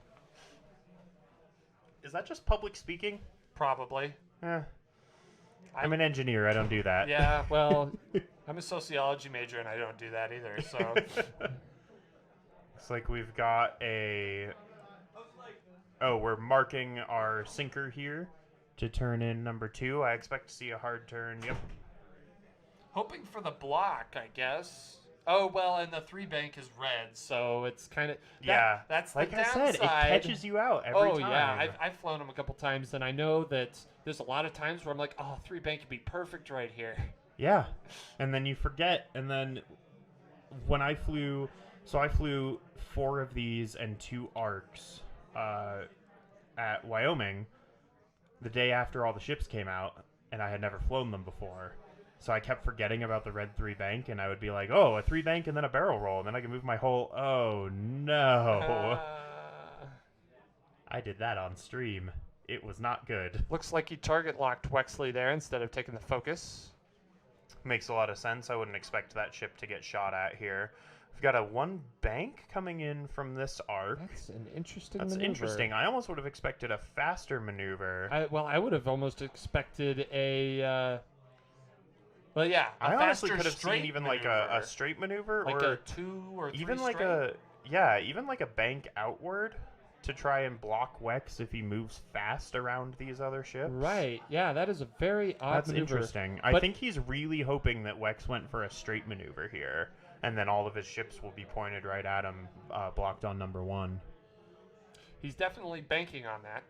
Is that just public speaking? Probably. I'm an engineer. I don't do that. Yeah, well, I'm a sociology major and I don't do that either. So Looks like we've got a... Oh, we're marking our sinker here to turn in number 2. I expect to see a hard turn. Yep. hoping for the block, I guess. Oh well, and the 3 bank is red, so it's kind of That's like the I downside. said, it catches you out every time. Oh yeah, I've flown them a couple times, and I know that there's a lot of times where I'm like, oh, 3 bank would be perfect right here. Yeah, and then you forget, and then when I flew 4 of these and 2 arcs at Wyoming the day after all the ships came out, and I had never flown them before. So I kept forgetting about the red 3 bank, and I would be like, oh, a 3 bank and then a barrel roll, and then I can move my whole... Oh, no. I did that on stream. It was not good. Looks like he target locked Wexley there instead of taking the focus. Makes a lot of sense. I wouldn't expect that ship to get shot at here. We've got a 1 bank coming in from this arc. That's an interesting That's maneuver. interesting. I almost would have expected a faster maneuver. I would have almost expected a... well, yeah, I honestly faster could have seen straight even like maneuver. a straight maneuver, Like or a 2 or 3 even like straight. even like a bank outward to try and block Wex if he moves fast around these other ships. Right, yeah, that is a very odd That's maneuver. interesting. I But- think he's really hoping that Wex went for a straight maneuver here, and then all of his ships will be pointed right at him, blocked on number 1. He's definitely banking on that.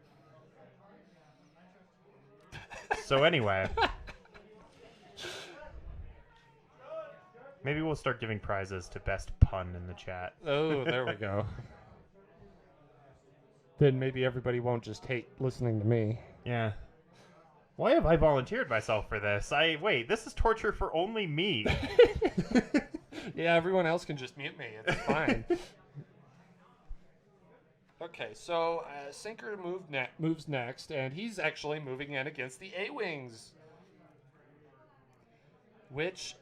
So anyway, maybe we'll start giving prizes to best pun in the chat. Oh, there we go. Then maybe everybody won't just hate listening to me. Yeah. Why have I volunteered myself for this? Wait, this is torture for only me. Yeah, everyone else can just mute me. It's fine. Okay, so Sinker moves next, and he's actually moving in against the A-Wings. Which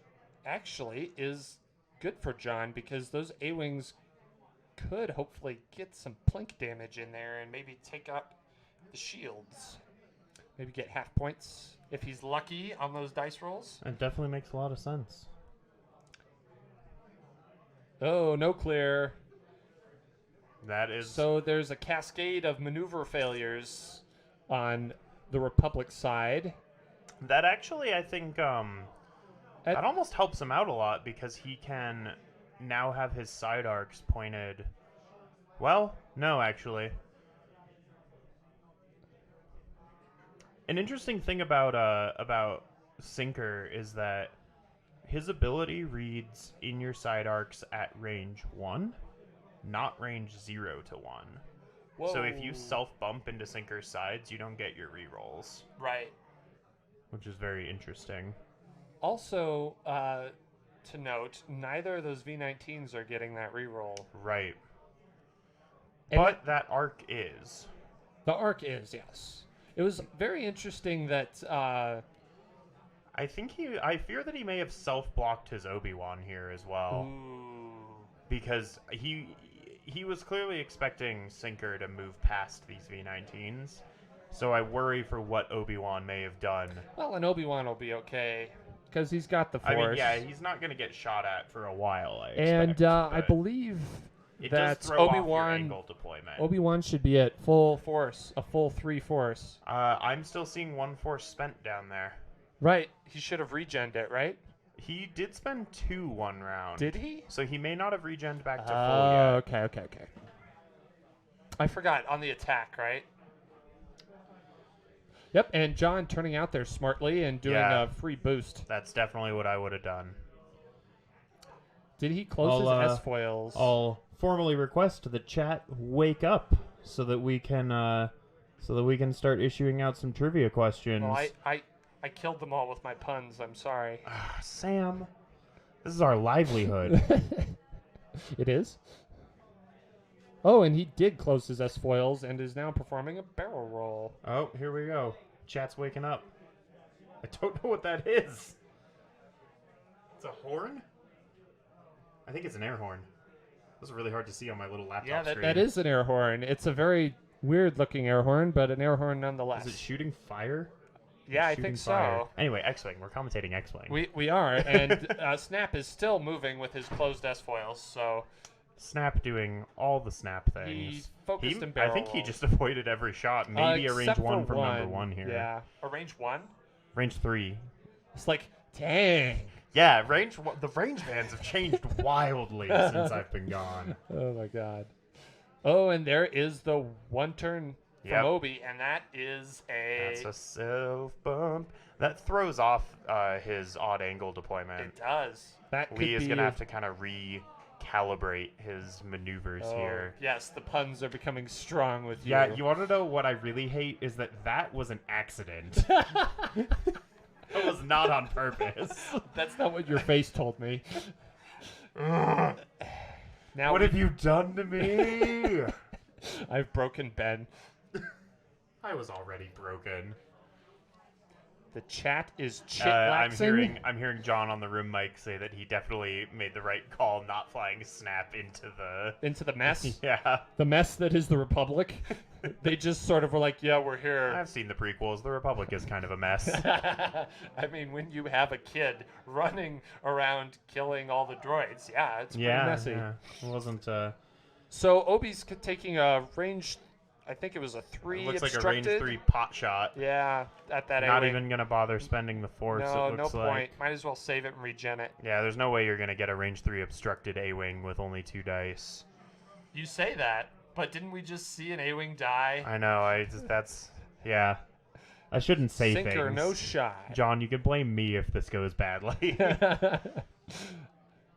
actually is good for John, because those A-Wings could hopefully get some plink damage in there and maybe take up the shields. Maybe get half points if he's lucky on those dice rolls. It definitely makes a lot of sense. Oh, no clear. That is... So there's a cascade of maneuver failures on the Republic side. That actually, I think, that almost helps him out a lot, because he can now have his side arcs pointed... Well, no, actually. An interesting thing about Sinker is that his ability reads in your side arcs at range 1, not range 0 to 1. Whoa. So if you self-bump into Sinker's sides, you don't get your rerolls, Right. which is very interesting. Also, to note, neither of those V19s are getting that reroll. Right. And But that arc is. the arc is, yes. It was very interesting that... I fear that he may have self-blocked his Obi-Wan here as well. ooh. Because he was clearly expecting Sinker to move past these V19s. So I worry for what Obi-Wan may have done. Well, and Obi-Wan will be okay, because he's got the Force. I mean, yeah, he's not going to get shot at for a while, I And expect, I but believe it that does throw off your Obi-Wan angle deployment. Obi-Wan should be at full force, a full 3 force. I'm still seeing 1 force spent down there. Right. He should have regened it, right? He did spend 2 one round. Did he? So he may not have regened back to full Oh, yet. okay. I forgot, on the attack, right? Yep, and John turning out there smartly and doing Yeah. a free boost. That's definitely what I would have done. Did he close I'll, his S-foils? I'll formally request the chat wake up so that we can start issuing out some trivia questions. Well, I killed them all with my puns. I'm sorry. Sam, this is our livelihood. It is? Oh, and he did close his S-foils and is now performing a barrel roll. Oh, here we go. Chat's waking up. I don't know what that is. It's a horn? I think it's an air horn. This is really hard to see on my little laptop Yeah, screen. that is an air horn. It's a very weird looking air horn, but an air horn nonetheless. Is it shooting fire? Yeah, I Shooting think fire. so. Anyway, X-Wing. We're commentating X-Wing. We are, and Snap is still moving with his closed S foils, so Snap doing all the Snap things. he focused and I barrel think he rolled. just avoided every shot. Maybe a range Except one for from number one here. Yeah, a range one. Range 3. It's like, dang. Yeah, the range bands have changed wildly since I've been gone. Oh my god. Oh, and there is the one turn from Yep. Obi, and that is That's a self bump. That throws off his odd angle deployment. It does. That could Lee is be going to have to kind of recalibrate his maneuvers here. Yes, the puns are becoming strong with you. Yeah, you want to know what I really hate is that was an accident. It was not on purpose. That's not what your face told me. Now What have you done to me? I've broken Ben. I was already broken. The chat is I'm chitlaxing. hearing John on the room mic say that he definitely made the right call not flying Snap into the mess. Yeah. The mess that is the Republic. They just sort of were like, yeah, we're here. I've seen the prequels. The Republic is kind of a mess. I mean, when you have a kid running around killing all the droids, yeah, it's pretty messy. Yeah. It wasn't So Obi's taking a range, I think it was a 3 it looks like a obstructed. range 3 pot shot. Yeah, at that Not A-wing. even gonna bother spending the force. No, it no looks point. like. Might as well save it and regen it. Yeah, there's no way you're gonna get a range 3 obstructed A-wing with only 2 dice. You say that, but didn't we just see an A-wing die? I know. Yeah. I shouldn't say Sink things. or no shot. John, you can blame me if this goes badly.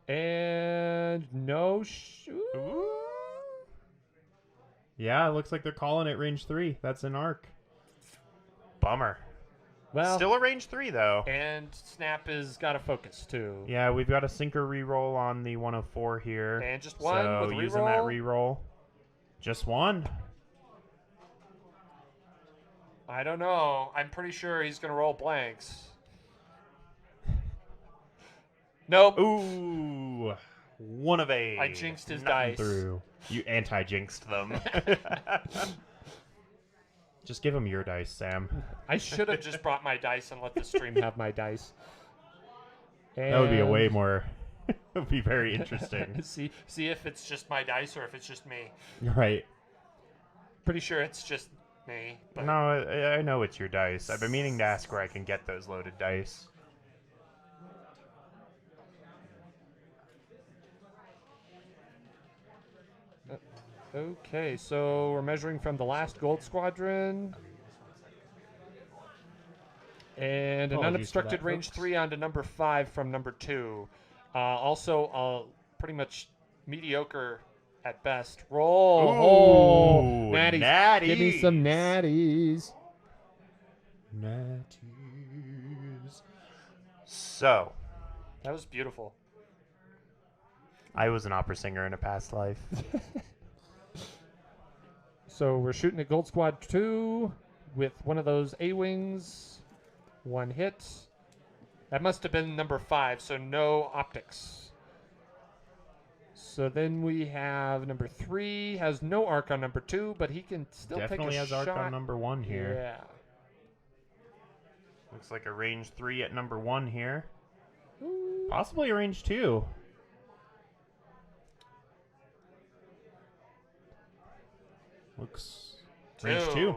And no Ooh. Yeah, it looks like they're calling it range 3. That's an arc. Bummer. Well, Still a range 3 though. and Snap has got a focus too. Yeah, we've got a sinker reroll on the 104 here. And just one so with using that reroll. reroll. Just one. I don't know. I'm pretty sure he's gonna roll blanks. Nope. Ooh. One of a. I jinxed his Nothing dice. Through. You anti-jinxed them. Just give him your dice, Sam. I should have just brought my dice and let the stream have my dice. That would be a And- way more. It would be very interesting. see if it's just my dice or if it's just me. Right. Pretty sure it's just me. But No, I know it's your dice. I've been meaning to ask where I can get those loaded dice. Okay, so we're measuring from the last Gold Squadron. And an Apologies for unobstructed that, range folks. 3 onto number 5 from number 2. Also, pretty much mediocre at best. Roll. Oh, Ooh, natties. Give me some natties. natties. Natties. So, That was beautiful. I was an opera singer in a past life. So we're shooting at Gold Squad 2 with one of those A-Wings. One hit. That must have been number 5, so no optics. So then we have number 3, has no arc on number 2, but he can still Definitely take a has shot. arc on number 1 here. Yeah. Looks like a range 3 at number 1 here. Ooh. Possibly a range 2. Looks range 2.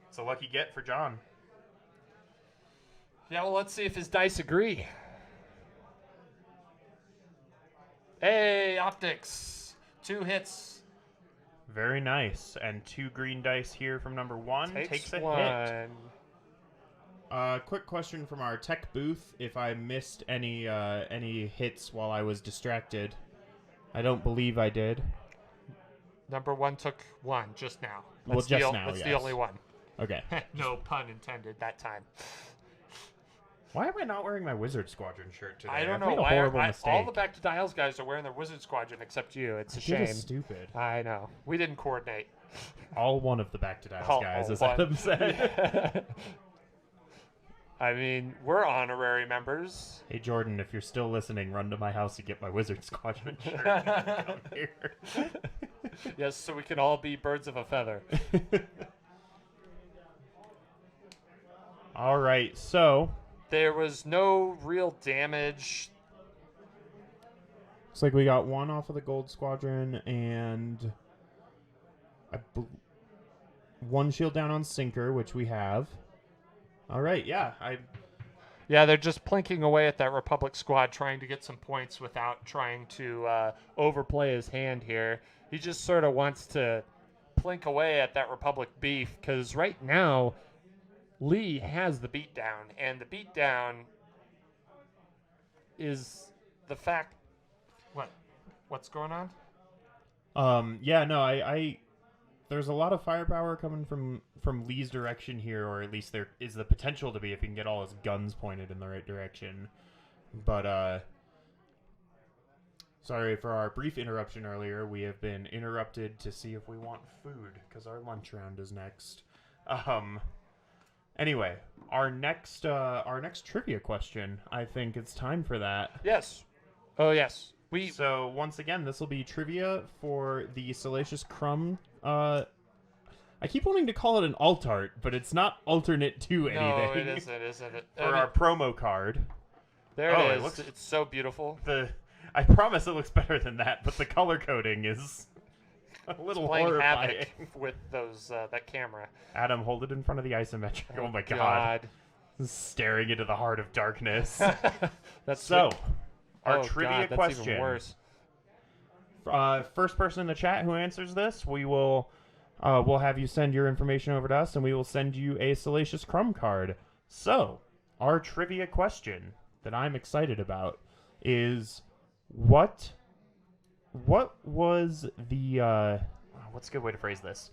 It's a lucky get for John. Yeah, well, let's see if his dice agree. Hey, optics. 2 hits. Very nice. And 2 green dice here from number 1. Takes a one. hit. Quick question from our tech booth. If I missed any hits while I was distracted. I don't believe I did. Number 1 took 1 just now. Well, That's just the, now, That's the yes. only one. Okay. No pun intended that time. Why am I not wearing my Wizard Squadron shirt today? I don't I've know made a why. horrible All mistake. the Back to Dials guys are wearing their Wizard Squadron except you. It's a That shame. is stupid. I know. We didn't coordinate. All one of the Back to Dials All guys, as one. Adam said. I mean, we're honorary members. Hey Jordan, if you're still listening, run to my house and get my Wizard Squadron shirt. Come here. Yes, so we can all be birds of a feather. All right, so There was no real damage. looks like we got one off of the Gold Squadron and one shield down on Sinker, which we have. All right, yeah, Yeah, they're just plinking away at that Republic squad, trying to get some points without trying to overplay his hand here. He just sort of wants to plink away at that Republic beef, because right now, Lee has the beatdown, and the beatdown is the fact. What's going on? yeah, no, I there's a lot of firepower coming from Lee's direction here, or at least there is the potential to be if he can get all his guns pointed in the right direction. But sorry for our brief interruption earlier. We have been interrupted to see if we want food because our lunch round is next. Anyway, our next trivia question. I think it's time for that. Yes. Oh, yes. So once again, this will be trivia for the Salacious Crumb. I keep wanting to call it an alt-art, but it's not alternate to anything. No, it isn't. For our promo card. There Oh, it it is. looks- It's so beautiful. I promise it looks better than that, but the color coding is a little Playing horrifying. havoc with those that camera. Adam, hold it in front of the isometric. Oh my god. Staring into the heart of darkness. That's So, our oh, trivia God, that's question. even worse. First person in the chat who answers this, we'll have you send your information over to us, and we will send you a Salacious Crumb card. So, our trivia question that I'm excited about is what was the what's a good way to phrase this?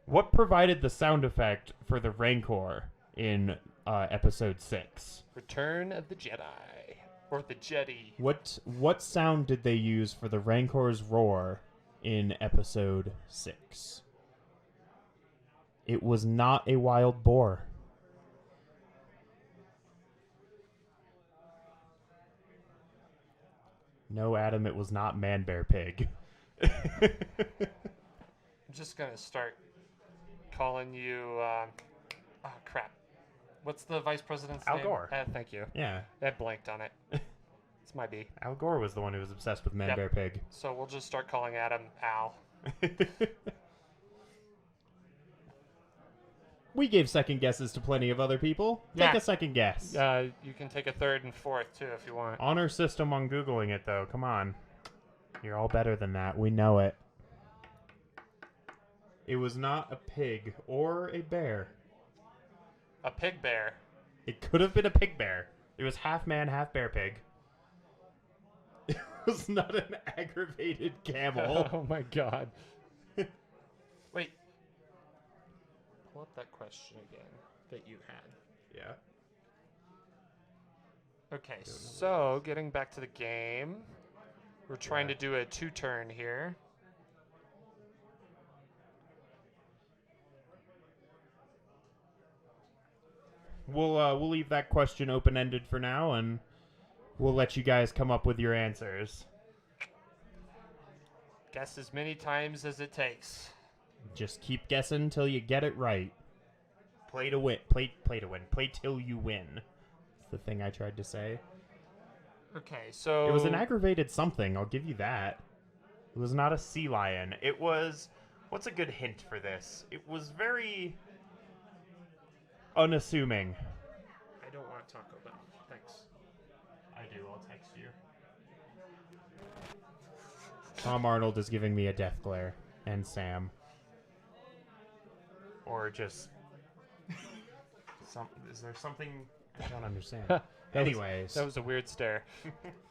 What provided the sound effect for the Rancor in episode 6? Return of the Jedi. Or the Jedi. What sound did they use for the Rancor's roar in episode 6? It was not a wild boar. No, Adam, it was not Man Bear Pig. I'm just going to start calling you... oh, crap. What's the vice president's Al name? Gore. Thank you. Yeah, I blanked on it. It's my B. Al Gore was the one who was obsessed with Man Yep. Bear Pig. So we'll just start calling Adam Al. We gave second guesses to plenty of other people. Take Yeah. a second guess. You can take a third and fourth, too, if you want. Honor system on Googling it, though. Come on. You're all better than that. We know it. It was not a pig or a bear. A pig bear. It could have been a pig bear. It was half man, half bear pig. It was not an aggravated camel. Oh, my God. Wait. Pull up that question again that you had. Yeah. Okay, so getting back to the game, we're trying to do a two-turn here. We'll leave that question open-ended for now, and we'll let you guys come up with your answers. Guess as many times as it takes. Just keep guessing till you get it right. Play to win. Play to win. Play till you win. That's the thing I tried to say. Okay, so... It was an aggravated something, I'll give you that. It was not a sea lion. It was... What's a good hint for this? It was very... unassuming. I don't want Taco Bell. Thanks. I do, I'll text you. Tom Arnold is giving me a death glare. And Sam. Or just... Is there something... I don't understand. Anyways. That was a weird stare.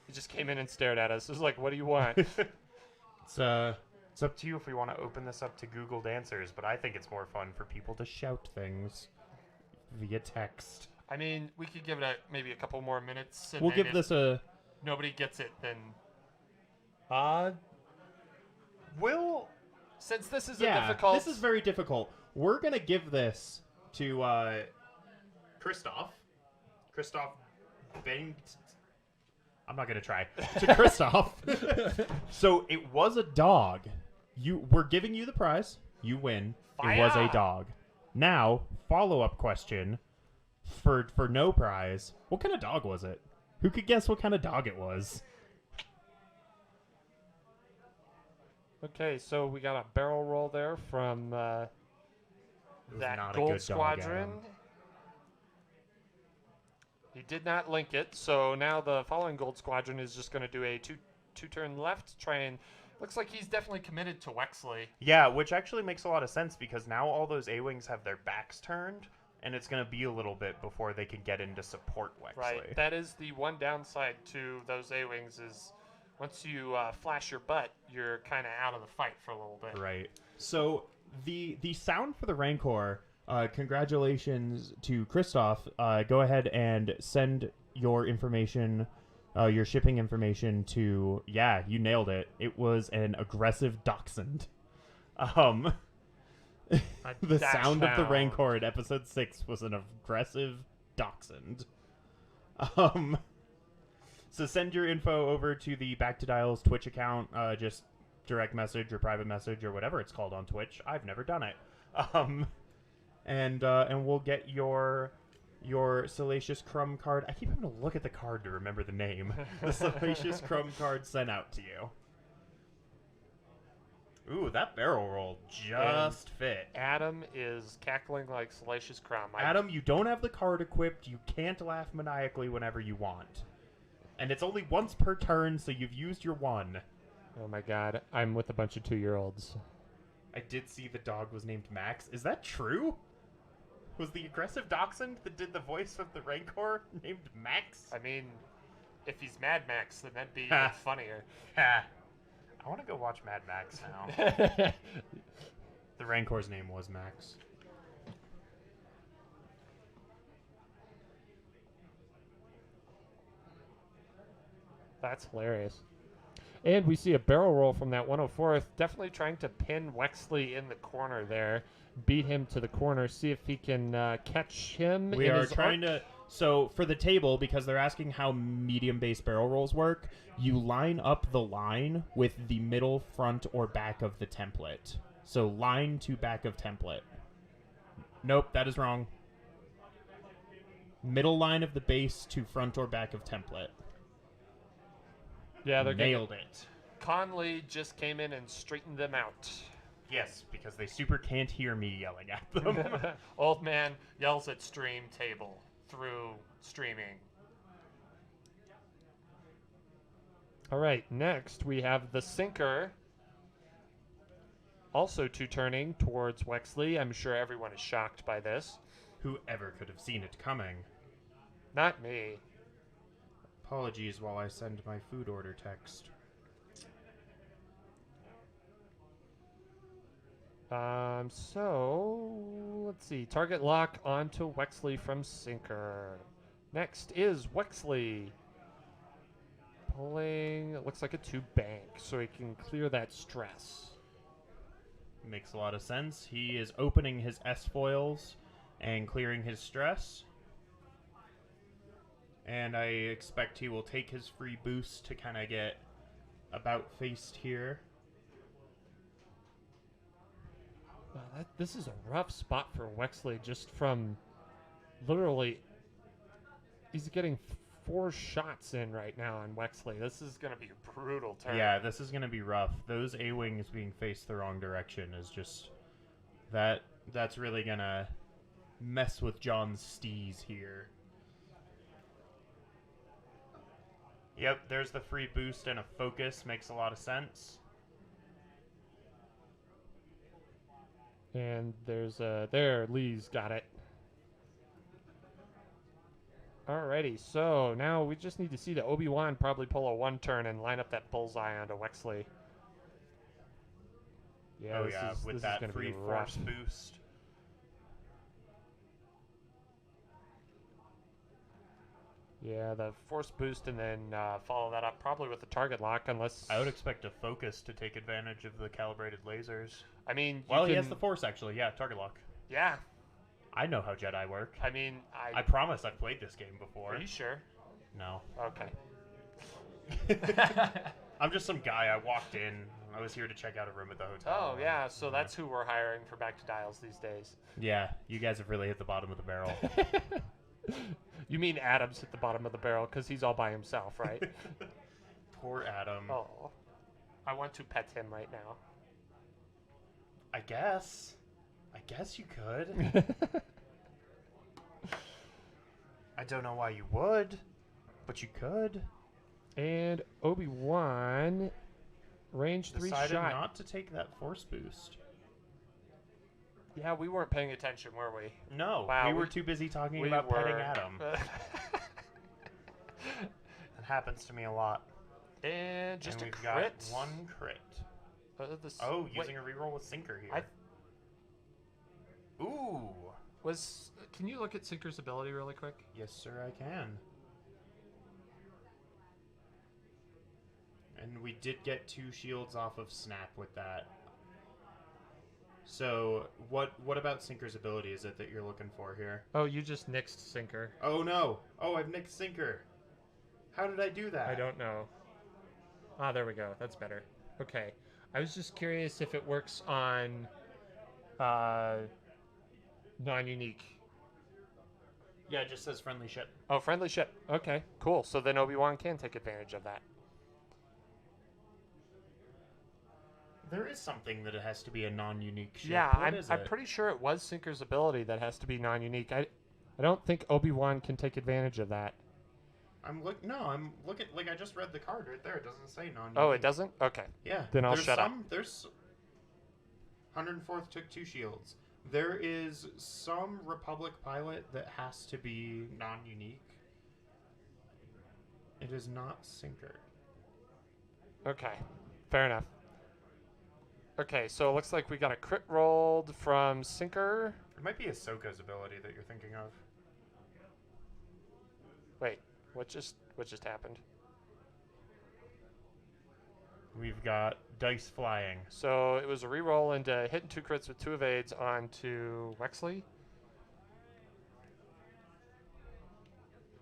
He just came in and stared at us. It was like, what do you want? It's up to you if we want to open this up to Googled Answers, but I think it's more fun for people to shout things via text. I mean, we could give it maybe a couple more minutes. And We'll then give if this a... nobody gets it, then... We'll... Since this is Yeah, a difficult... this is very difficult. We're going to give this to Christoph. Christoph Bang... I'm not going to try. To Christoph. So it was a dog. we're giving you the prize. You win. It was a Fire! dog. Now, follow-up question for no prize. What kind of dog was it? Who could guess what kind of dog it was? Okay, so we got a barrel roll there from It was that not a Gold good dog, Squadron. Adam. He did not link it, so now the following Gold Squadron is just going to do a two-turn left, try and... Looks like he's definitely committed to Wexley. Yeah, which actually makes a lot of sense because now all those A-Wings have their backs turned, and it's going to be a little bit before they can get into support Wexley. Right, that is the one downside to those A-Wings is once you flash your butt, you're kind of out of the fight for a little bit. Right. So the sound for the Rancor, congratulations to Christoph. Go ahead and send your information, your shipping information to, yeah, you nailed it. It was an aggressive dachshund. The sound of the dachshund. Rancor in episode 6 was an aggressive dachshund. So send your info over to the Back to Dials Twitch account, just direct message or private message or whatever it's called on Twitch. I've never done it. And we'll get your Salacious Crumb card. I keep having to look at the card to remember the name. The Salacious Crumb card sent out to you. Ooh, that barrel roll just fit. Adam is cackling like Salacious Crumb. Adam, you don't have the card equipped. You can't laugh maniacally whenever you want. And it's only once per turn, so you've used your one. Oh my god, I'm with a bunch of 2-year-olds. I did see the dog was named Max. Is that true? Was the aggressive dachshund that did the voice of the Rancor named Max? I mean, if he's Mad Max, then that'd be even funnier. Ha. I want to go watch Mad Max now. The Rancor's name was Max. That's hilarious. And we see a barrel roll from that 104th, definitely trying to pin Wexley in the corner there, beat him to the corner, see if he can catch him. We in are his trying arc. to. So for the table, because they're asking how medium-based barrel rolls work, you line up the line with the middle, front, or back of the template. So line to back of template. Nope, that is wrong. Middle line of the base to front or back of template. Yeah, they're getting Nailed it. Conley just came in and straightened them out. Yes, because they super can't hear me yelling at them. Old man yells at stream table through streaming. All right, next we have the sinker. Also two-turning towards Wexley. I'm sure everyone is shocked by this. Whoever could have seen it coming? Not me. Apologies while I send my food order text. So let's see. Target lock onto Wexley from sinker. Next is Wexley. Pulling, it looks like a 2-bank, so he can clear that stress. Makes a lot of sense. He is opening his S-foils and clearing his stress. And I expect he will take his free boost to kind of get about-faced here. Wow, this is a rough spot for Wexley just from literally, he's getting 4 shots in right now on Wexley. This is going to be a brutal turn. Yeah, this is going to be rough. Those A-Wings being faced the wrong direction is just... That's really going to mess with John's stees here. Yep, there's the free boost and a focus. Makes a lot of sense. And there, Lee's got it. Alrighty, so now we just need to see the Obi-Wan probably pull a 1-turn and line up that bullseye onto Wexley. Yeah, Oh this yeah, is, with this is that gonna free be rough. force boost. Yeah, the force boost and then follow that up probably with the target lock unless... I would expect a focus to take advantage of the calibrated lasers. I mean, Well, you he can, has the force actually. Yeah, target lock. Yeah, I know how Jedi work. I mean, I promise I've played this game before. Are you sure? No. Okay. I'm just some guy. I walked in, I was here to check out a room at the hotel. Oh, yeah, so that's who we're hiring for Back to Dials these days. Yeah, you guys have really hit the bottom of the barrel. You mean Adam's at the bottom of the barrel because he's all by himself, right? Poor Adam. Oh, I want to pet him right now. I guess you could. I don't know why you would, but you could. And Obi-Wan, range 3 Decided shot. not to take that force boost. Yeah, we weren't paying attention, were we? No, Wow, we were too busy talking We about were. petting Adam. That happens to me a lot. And just and a we've crit. got one crit. Oh, Using a reroll with Sinker here. Ooh. Can you look at Sinker's ability really quick? Yes, sir, I can. And we did get 2 shields off of Snap with that. So, what about Sinker's ability is it that you're looking for here? Oh, you just nixed Sinker. Oh, no. Oh, I've nicked Sinker. How did I do that? I don't know. Ah, there we go. That's better. Okay. I was just curious if it works on non-unique. Yeah, it just says friendly ship. Oh, friendly ship. Okay, cool. So then Obi-Wan can take advantage of that. There is something that it has to be a non-unique ship. Yeah, What I'm is it? pretty sure it was Sinker's ability that has to be non-unique. I don't think Obi-Wan can take advantage of that. I'm looking. Like I just read the card right there. It doesn't say non-unique. Oh, it doesn't? Okay. Yeah. Then I'll there's shut up. There's 104th took 2 shields. There is some Republic pilot that has to be non-unique. It is not Sinker. Okay, fair enough. Okay, so it looks like we got a crit rolled from Sinker. It might be Ahsoka's ability that you're thinking of. Wait, what just happened? We've got dice flying. So it was a reroll into hitting 2 crits with 2 evades onto Wexley.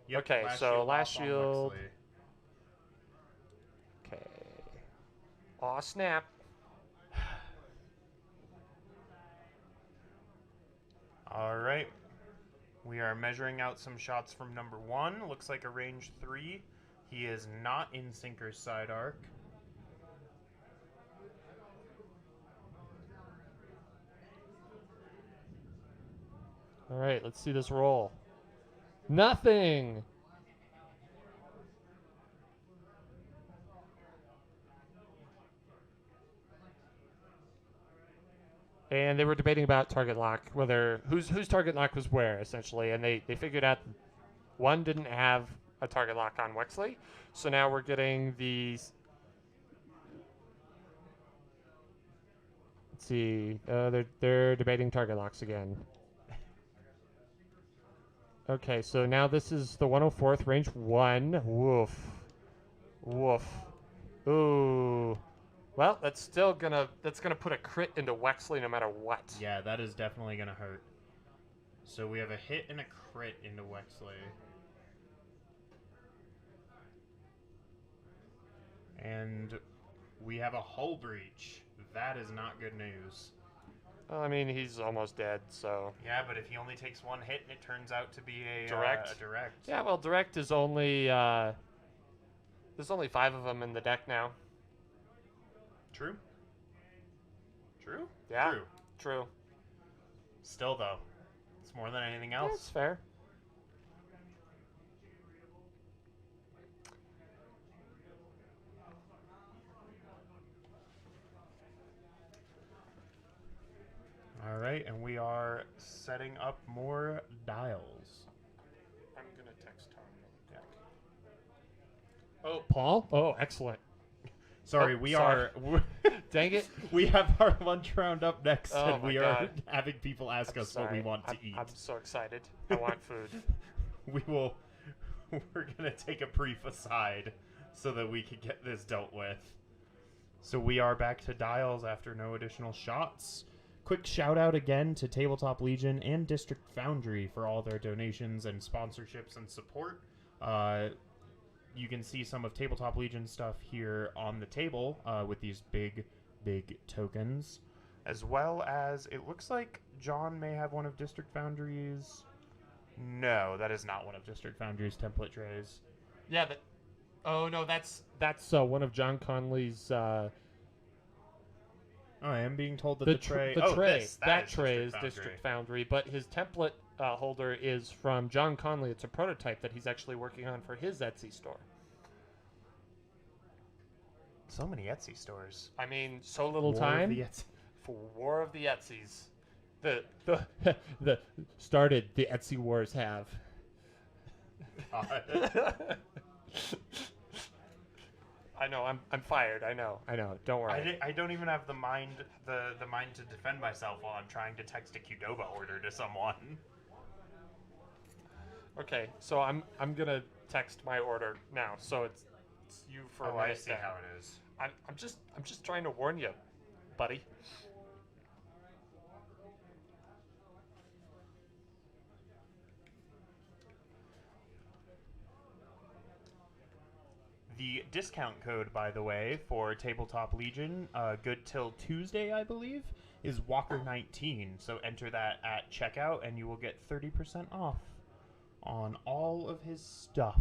Yep, Okay, so last off on shield. Wexley. Okay. Aw, snap. All right. We are measuring out some shots from number 1. Looks like a range 3. He is not in Sinker's side arc. All right, let's see this roll. Nothing. And they were debating about target lock, whether whose target lock was where, essentially, and they figured out one didn't have a target lock on Wexley, so now we're getting these. Let's see, they're debating target locks again. Okay, so now this is the 104th, range 1. Woof. Woof. Ooh. Well, that's gonna put a crit into Wexley no matter what. Yeah, that is definitely going to hurt. So we have a hit and a crit into Wexley. And we have a hull breach. That is not good news. Well, I mean, he's almost dead, so. Yeah, but if he only takes 1 hit and it turns out to be a Direct? a direct. Yeah, well, direct is only there's only 5 of them in the deck now. True. True? Yeah. True. True. Still, though, it's more than anything Yeah, else. that's fair. All right, and we are setting up more dials. I'm gonna text Tom on the deck. Oh, Paul? Oh, excellent. Sorry, Oh, we sorry. are. Dang it. We have our lunch round up next, Oh and my we are God. having people ask I'm us what we sorry. want to eat. I'm so excited. I want food. We will. We're gonna take a brief aside so that we can get this dealt with. So we are back to dials after no additional shots. Quick shout out again to Tabletop Legion and District Foundry for all their donations and sponsorships and support. You can see some of Tabletop Legion stuff here on the table with these big big tokens, as well as it looks like John may have one of District Foundry's. No, that is not one of District Foundry's template trays. Yeah. Oh no, that's one of John Conley's. I am being told that The the tray. tray. That That is tray is District District Foundry, but his template holder is from John Conley. It's a prototype that he's actually working on for his Etsy store. So many Etsy stores. I mean, so little War of time the Etsy- for War of the Etsy's. The the started the Etsy wars have. I know. I'm fired. I know. Don't worry. I don't even have the mind to defend myself while I'm trying to text a Qdoba order to someone. Okay, so I'm gonna text my order now. So it's you for a Oh, I minute see there. how it is. I'm just trying to warn you, buddy. The discount code, by the way, for Tabletop Legion, good till Tuesday, I believe, is Walker19. So enter that at checkout, and you will get 30% off on all of his stuff.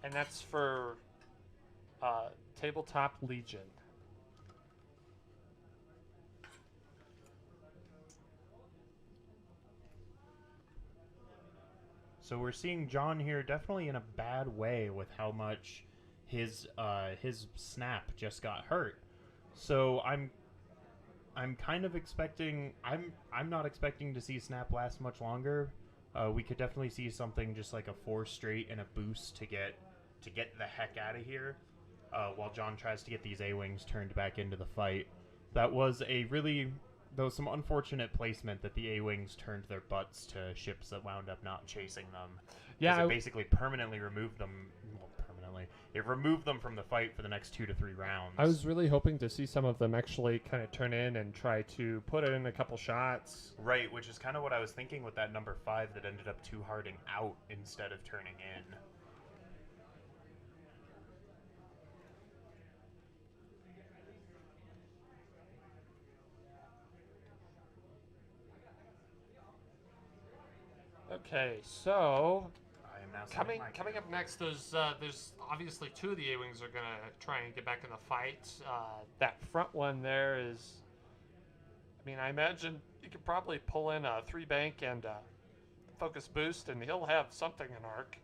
And that's for Tabletop Legion. So we're seeing John here definitely in a bad way with how much his snap just got hurt. So I'm kind of expecting I'm not expecting to see snap last much longer. We could definitely see something just like a 4 straight and a boost to get the heck out of here. While John tries to get these A-wings turned back into the fight. That was some unfortunate placement that the A-wings turned their butts to ships that wound up not chasing them. Yeah, it basically permanently removed them. Well, permanently, it removed them from the fight for the next 2 to 3 rounds. I was really hoping to see some of them actually kind of turn in and try to put it in a couple shots. Right, which is kind of what I was thinking with that number 5 that ended up two-harding out instead of turning in. Okay, so I am now coming up next, there's obviously 2 of the A-wings are gonna try and get back in the fight. That front one there is, I mean, I imagine you could probably pull in a 3 bank and focus boost, and he'll have something in arc.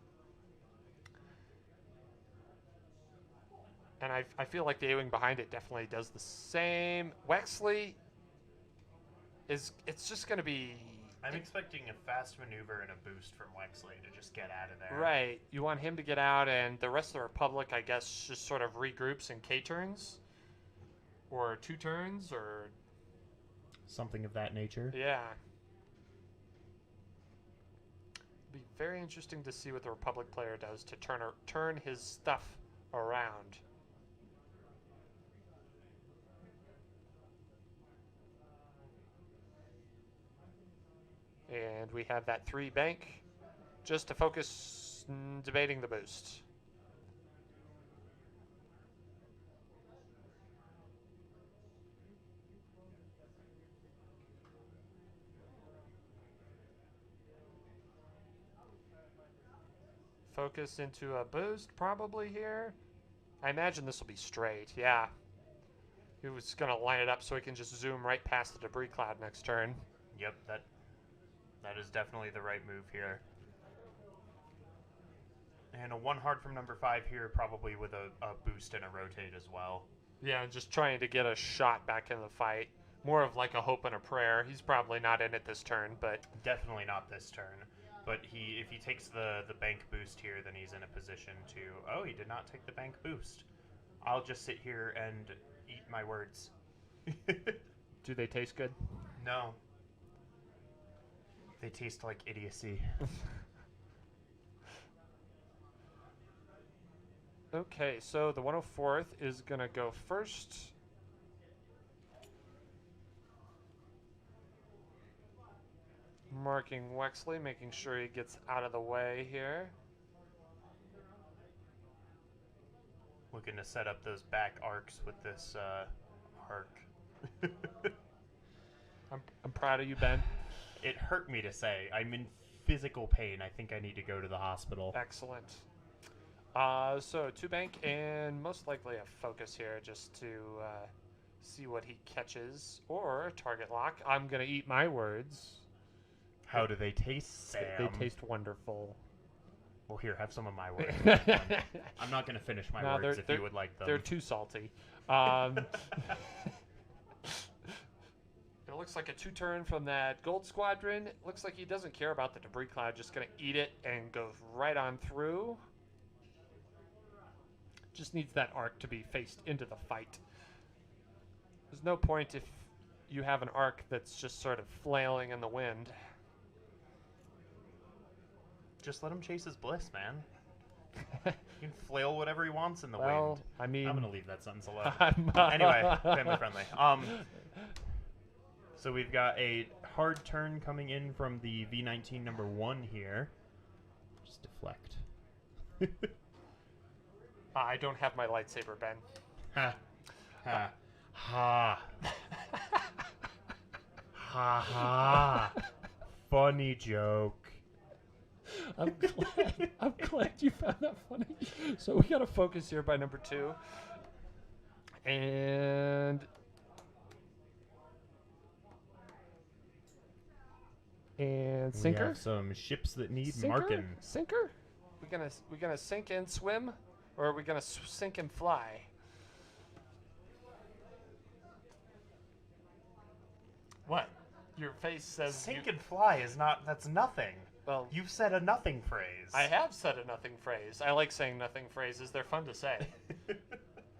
And I feel like the A-wing behind it definitely does the same. Wexley it's just gonna be. I'm expecting a fast maneuver and a boost from Wexley to just get out of there. Right. You want him to get out, and the rest of the Republic, I guess, just sort of regroups in K turns. Or 2 turns, or... Something of that nature. Yeah. Be very interesting to see what the Republic player does to turn his stuff around. And we have that 3 bank just to focus debating the boost. Focus into a boost probably here. I imagine this will be straight, yeah. He was going to line it up so he can just zoom right past the debris cloud next turn. Yep, that is definitely the right move here. And a 1 hard from number 5 here, probably with a boost and a rotate as well. Yeah, just trying to get a shot back in the fight. More of like a hope and a prayer. He's probably not in it this turn, but... Definitely not this turn. But if he takes the bank boost here, then he's in a position to... Oh, he did not take the bank boost. I'll just sit here and eat my words. Do they taste good? No. They taste like idiocy. Okay, so the 104th is going to go first. Marking Wexley, making sure he gets out of the way here. Looking to set up those back arcs with this arc. I'm proud of you, Ben. It hurt me to say. I'm in physical pain. I think I need to go to the hospital. Excellent. So 2 bank and most likely a focus here just to see what he catches or target lock. I'm gonna eat my words. How do they taste, Sam? They taste wonderful. Well, here, have some of my words. I'm not going to finish my No, words if you would like them. They're too salty. It looks like a 2-turn from that gold squadron. It looks like he doesn't care about the debris cloud. Just going to eat it and goes right on through. Just needs that arc to be faced into the fight. There's no point if you have an arc that's just sort of flailing in the wind. Just let him chase his bliss, man. He can flail whatever he wants in the Well, wind. I mean, I'm going to leave that sentence alone. I'm, Anyway, family friendly. So we've got a hard turn coming in from the V19 number 1 here. Just deflect. I don't have my lightsaber, Ben. Ha. Ha. Ha. Ha ha. Funny joke. I'm glad you found that funny. So we got to focus here by number 2. And We sinker. have some ships that need Sinker? marking. Sinker? We gonna sink and swim, or are we gonna sink and fly? What? Your face says Sink and fly is not, that's nothing. Well, You've said a nothing phrase. I have said a nothing phrase. I like saying nothing phrases. They're fun to say.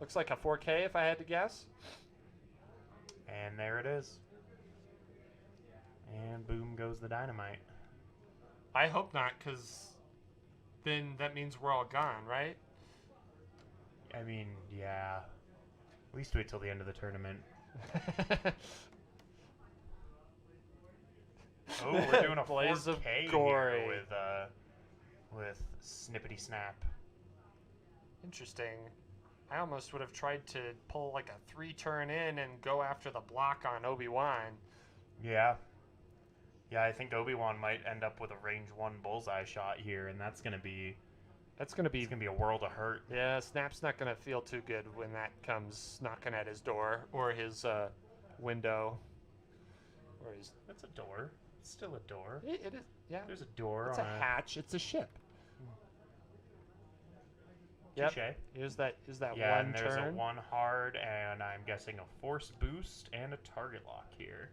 Looks like a 4K if I had to guess. And there it is. And boom goes the dynamite. I hope not, because then that means we're all gone, right? I mean, yeah. At least wait till the end of the tournament. Oh, we're doing a Blaze of 4K glory. here with Snippety Snap. Interesting. I almost would have tried to pull like a 3-turn in and go after the block on Obi-Wan. Yeah. Yeah, I think Obi-Wan might end up with a range 1 bullseye shot here, and that's gonna be a world of hurt. Yeah, Snap's not going to feel too good when that comes knocking at his door or his window. Or his... That's a door. It's still a door. It is, yeah. There's a door It's on a hatch. It's a ship. Touche. Yep. Here's that Yeah, one and there's turn. a 1 hard, and I'm guessing a force boost and a target lock here.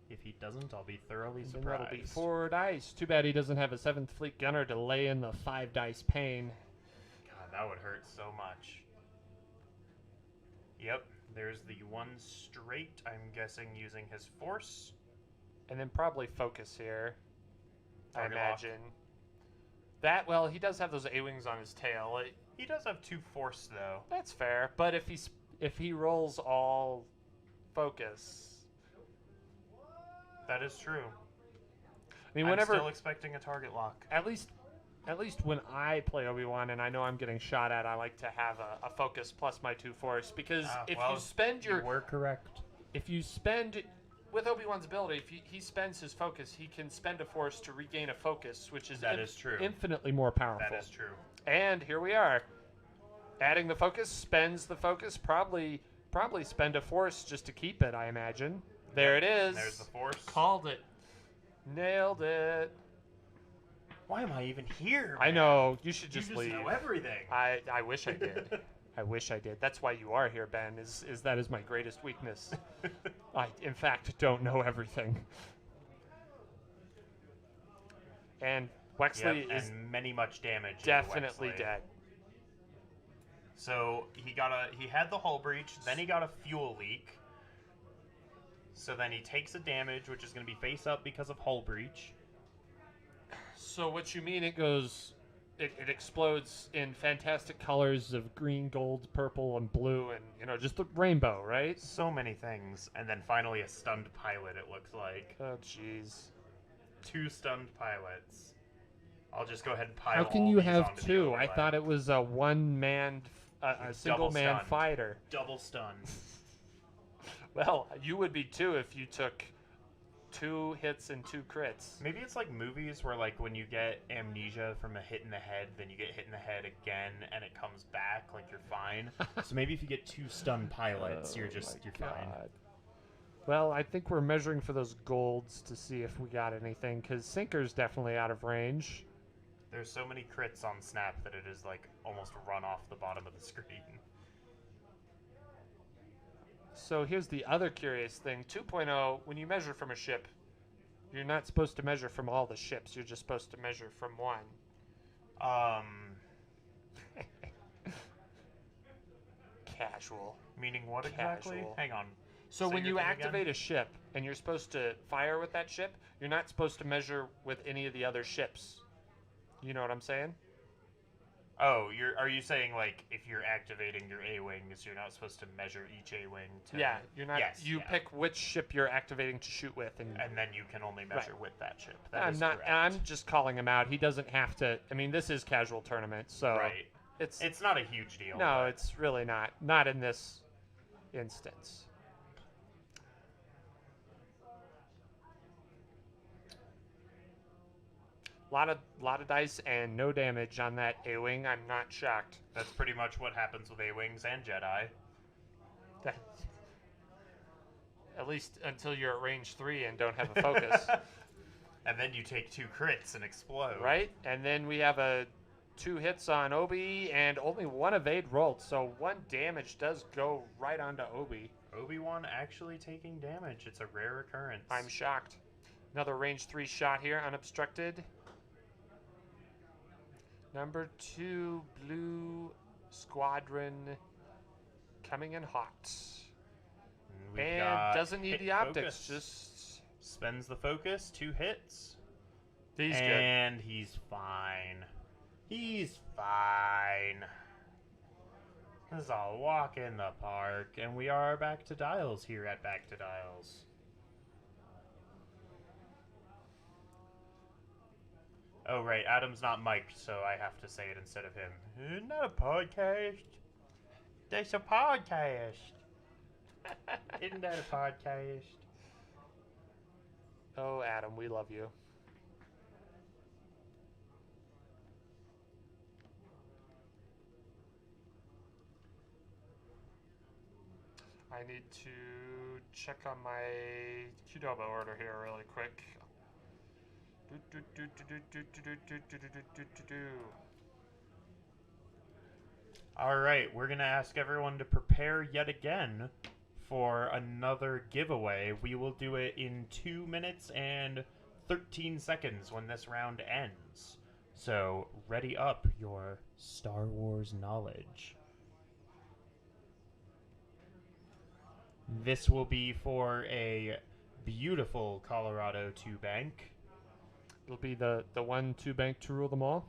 If he doesn't, I'll be thoroughly And then surprised. that'll be 4 dice. Too bad he doesn't have a 7th Fleet gunner to lay in the 5 dice pain. God, that would hurt so much. Yep, there's the 1 straight, I'm guessing using his force. And then probably focus here, Target I lock. imagine. That, well, he does have those A-wings on his tail. He does have 2 force, though. That's fair. But if he rolls all focus... That is true. I mean, I'm whenever... still expecting a target lock. At least when I play Obi-Wan and I know I'm getting shot at, I like to have a focus plus my 2 force, because if you spend You were correct. if you spend with Obi-Wan's ability, if he spends his focus, he can spend a force to regain a focus, which is That is true. infinitely more powerful. That is true. And here we are, adding the focus, spends the focus, probably spend a force just to keep it, I imagine. There it is. There's the force. Called it. Nailed it. Why am I even here? I man? know. You should You just just leave. know everything. I wish I did. I wish I did. That's why you are here, Ben. Is that is my greatest weakness. I, in fact, don't know everything. And Wexley Yep, is and many much damage. into definitely Wexley. dead. So he had the hull breach, then he got a fuel leak. So then he takes a damage, which is going to be face up because of hull breach. So what you mean? It explodes in fantastic colors of green, gold, purple, and blue, and just the rainbow, right? So many things, and then finally a stunned pilot. It looks like Oh, jeez. 2 stunned pilots. I'll just go ahead and pile. How can all you these have onto the 2? I overlay. thought it was a one-manned a single man stunned. fighter. Double stun. Well, you would be too if you took 2 hits and 2 crits. Maybe it's like movies where like when you get amnesia from a hit in the head, then you get hit in the head again and it comes back, like you're fine. So maybe if you get 2 stun pilots, you're fine. Well, I think we're measuring for those golds to see if we got anything, because Sinker's definitely out of range. There's so many crits on Snap that it is like almost run off the bottom of the screen. So here's the other curious thing. 2.0, when you measure from a ship, you're not supposed to measure from all the ships. You're just supposed to measure from one. Casual. Meaning what exactly? Casual. Hang on. So Say when your you thing activate again? a ship and you're supposed to fire with that ship, you're not supposed to measure with any of the other ships. You know what I'm saying? Oh, are you saying like if you're activating your A-wings, you're not supposed to measure each A-wing to... Yeah, you're not. Yes, you yeah. pick which ship you're activating to shoot with, and And then you can only measure Right. with that ship. That I'm is not. correct. I'm just calling him out. He doesn't have to. I mean, this is casual tournament, so Right. It's not a huge deal. no, but- it's really not. Not in this instance. Lot of dice and no damage on that A-wing. I'm not shocked. That's pretty much what happens with A-wings and Jedi. That, at least until you're at range 3 and don't have a focus, And then you take 2 crits and explode. right? And then we have 2 hits on Obi and only 1 evade rolled, so 1 damage does go right onto Obi. Obi-Wan actually taking damage. It's a rare occurrence. I'm shocked. Another range 3 shot here, unobstructed. Number 2 blue squadron coming in hot. We've And got doesn't need hit the optics, focus. just Spends the focus, 2 hits. he's good. And he's fine. He's fine. This is a walk in the park, and we are back to Dials here at Back to Dials. Oh, right, Adam's not mic'd, so I have to say it instead of him. Isn't that a podcast? That's a podcast. Isn't that a podcast? Oh, Adam, we love you. I need to check on my Qdoba order here really quick. All right, we're going to ask everyone to prepare yet again for another giveaway. We will do it in 2 minutes and 13 seconds when this round ends. So, ready up your Star Wars knowledge. This will be for a beautiful Colorado 2 bank. It'll be the 1-2 bank to rule them all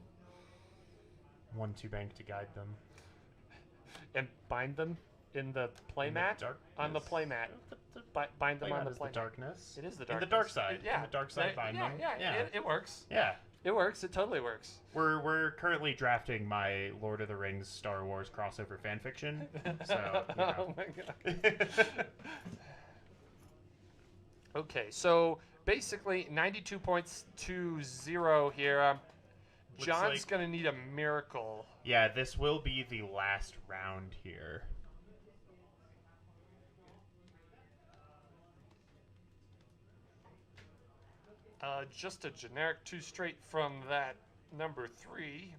1-2 bank to guide them. and bind them in the playmat. On the playmat. Bind them on the Playmat is the playmat. darkness. It is the In darkness. the dark side. Yeah. In the dark side, bind them. Yeah, it works. Yeah. It works. It totally works. We're currently drafting my Lord of the Rings Star Wars crossover fanfiction. So, you know. Oh my god. Okay, so basically 92 points to 0 here. Looks John's like- gonna need a miracle. Yeah, this will be the last round here. Just a generic 2 straight from that number 3.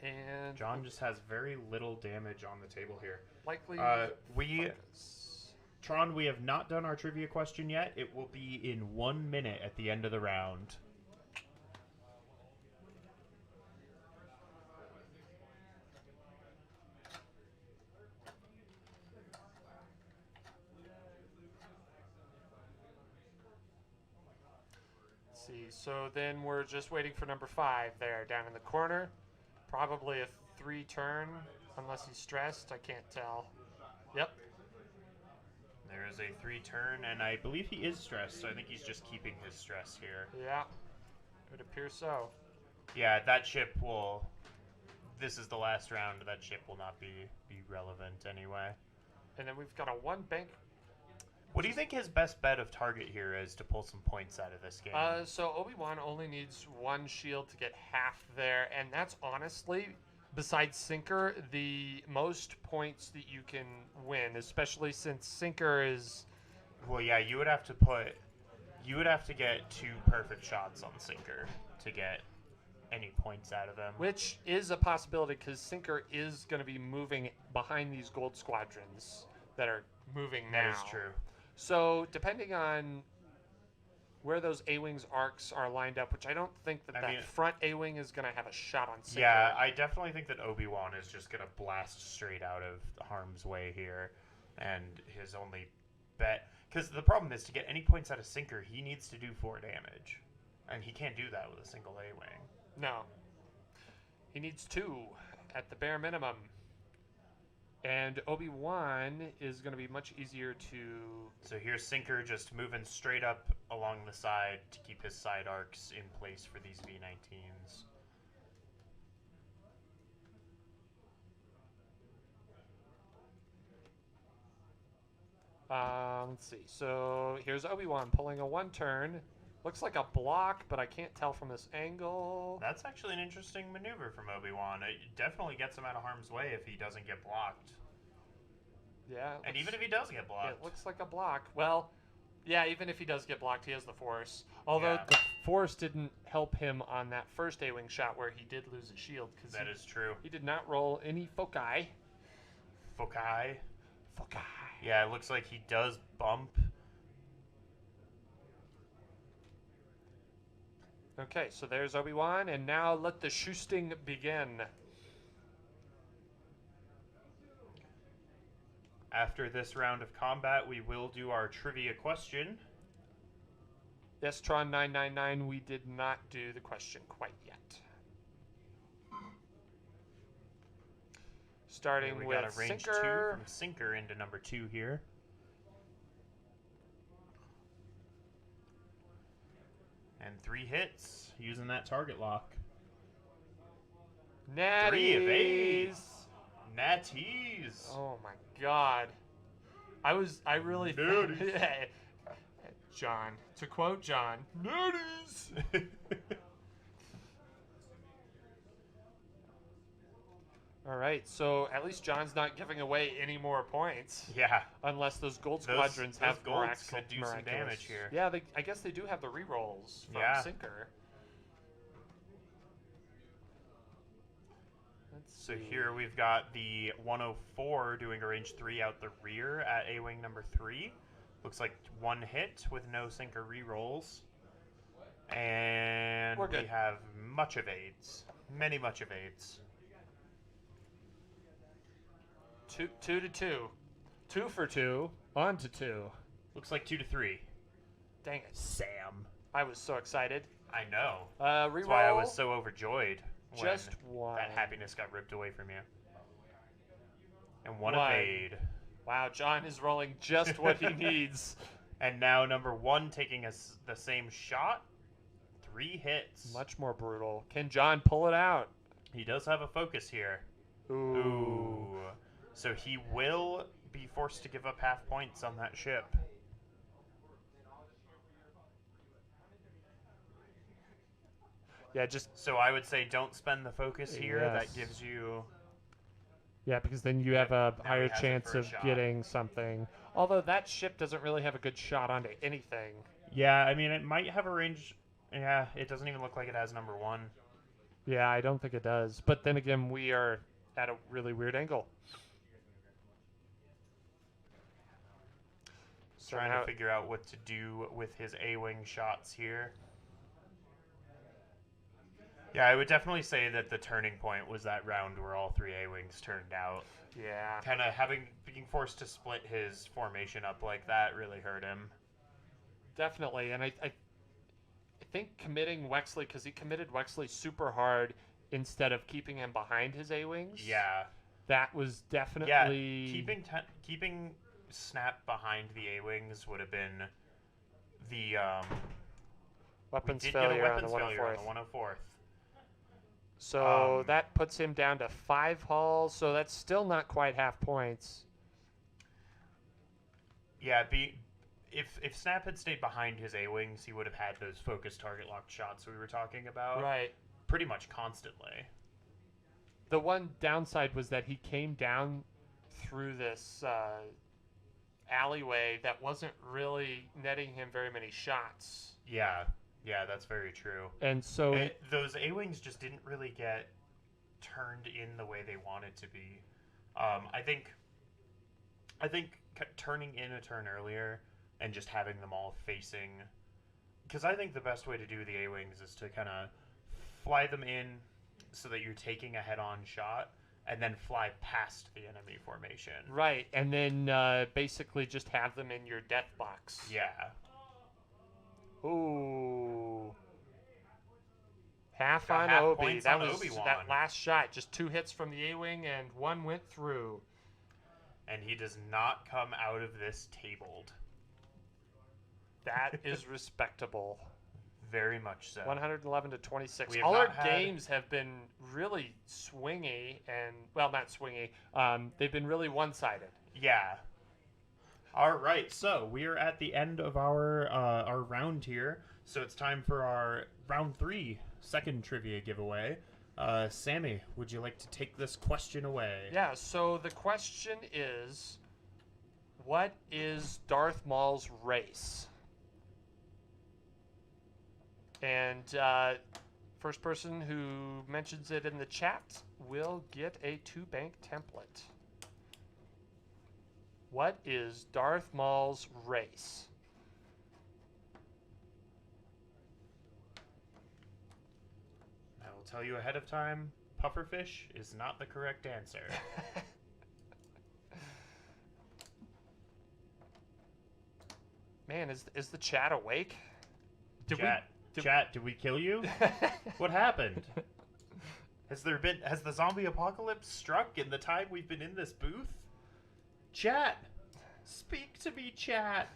And John just has very little damage on the table here. likely we focus. Tron, we have not done our trivia question yet. It will be in 1 minute at the end of the round. Let's see, so then we're just waiting for number 5 there down in the corner. Probably a 3 turn, unless he's stressed. I can't tell. Yep. There is a 3 turn, and I believe he is stressed. So I think he's just keeping his stress here. Yeah. It would appear so. Yeah, that ship will this is the last round, that ship will not be relevant anyway. And then we've got a 1 bank. What do you think his best bet of target here is to pull some points out of this game? So Obi-Wan only needs 1 shield to get half there, and that's honestly, besides Sinker, the most points that you can win, especially since Sinker is... Well, yeah, you would have to get 2 perfect shots on Sinker to get any points out of him. Which is a possibility, because Sinker is going to be moving behind these gold squadrons that are moving now. That is true. So, depending on where those A-Wings arcs are lined up, which I don't think that front A-Wing is going to have a shot on Sinker. Yeah, I definitely think that Obi-Wan is just going to blast straight out of harm's way here. And his only bet... Because the problem is, to get any points out of Sinker, he needs to do 4 damage. And he can't do that with a single A-Wing. No. He needs 2 at the bare minimum. And Obi-Wan is going to be much easier to... So here's Sinker just moving straight up along the side to keep his side arcs in place for these V-19s. Let's see. So here's Obi-Wan pulling a 1 turn. Looks like a block, but I can't tell from this angle. That's actually an interesting maneuver from Obi-Wan. It definitely gets him out of harm's way if he doesn't get blocked. Yeah. And even if he does get blocked. It looks like a block. Well, yeah, even if he does get blocked, he has the Force. Although Yeah. the Force didn't help him on that first A-Wing shot where he did lose a shield. That is true. He did not roll any foci. Foci. Foci. Yeah, it looks like he does bump. Okay, so there's Obi-Wan, and now let the shoosting begin. After this round of combat, we will do our trivia question. Yes, Tron999, we did not do the question quite yet. Starting we with got a range Sinker. 2 from Sinker into number 2 here. And 3 hits using that target lock. Natties. 3 of 8. Natties. Oh my god. I really John. To quote John, Natties. All right, so at least John's not giving away any more points. Yeah. Unless those gold squadrons those have golds could do some damage here. Yeah, I guess they do have the rerolls from Sinker. So here we've got the 104 doing a range 3 out the rear at A-Wing number 3. Looks like 1 hit with no Sinker rerolls. And we have much of aids. Many much of aids. 2 to 2. 2 for 2. On to 2. Looks like 2 to 3. Dang it. Sam. I was so excited. I know. Reroll. That's why I was so overjoyed just when 1. that happiness got ripped away from you. And 1 evade. Wow, John is rolling just what he needs. And now number 1 taking the same shot. 3 hits. Much more brutal. Can John pull it out? He does have a focus here. Ooh. So he will be forced to give up half points on that ship. Yeah, just... So I would say don't spend the focus here. Yes. That gives you... Yeah, because then you have a Now higher he has it chance for a of shot. getting something. Although that ship doesn't really have a good shot onto anything. Yeah, I mean, it might have a range... Yeah, it doesn't even look like it has number 1. Yeah, I don't think it does. But then again, we are at a really weird angle. So Trying now, to figure out what to do with his A-Wing shots here. Yeah, I would definitely say that the turning point was that round where all 3 A-Wings turned out. yeah. Kind of being forced to split his formation up like that really hurt him. Definitely, and I think committing Wexley, because he committed Wexley super hard instead of keeping him behind his A-Wings. Yeah. That was definitely... Yeah, keeping Snap behind the A-Wings would have been the... weapons we did get failure a weapons on the failure on 104th. the 104th. So that puts him down to 5 hulls. So that's still not quite half points. Yeah, if Snap had stayed behind his A-wings, he would have had those focused target locked shots we were talking about. Right. Pretty much constantly. The one downside was that he came down through this alleyway that wasn't really netting him very many shots. Yeah, that's very true. And so those A-wings just didn't really get turned in the way they wanted to be. I think turning in a turn earlier and just having them all facing, because I think the best way to do the A-wings is to kind of fly them in so that you're taking a head-on shot and then fly past the enemy formation. Right, and then basically just have them in your death box. Yeah. Ooh. Half Got on half Obi. points That on was Obi-Wan. that last shot. Just 2 hits from the A-wing and 1 went through. And he does not come out of this tabled. That is respectable. Very much so. 111 to 26. We have All our not had- games have been really swingy and, well, not swingy. They've been really one-sided. Yeah. All right, so we are at the end of our round here. So it's time for our round 3 second trivia giveaway. Sammy, would you like to take this question away? Yeah, so the question is, what is Darth Maul's race? And first person who mentions it in the chat will get a 2-bank template. What is Darth Maul's race? I will tell you ahead of time, pufferfish is not the correct answer. Man, is the chat awake? Chat, did we kill you? What happened? Has the zombie apocalypse struck in the time we've been in this booth? Chat, speak to me, chat.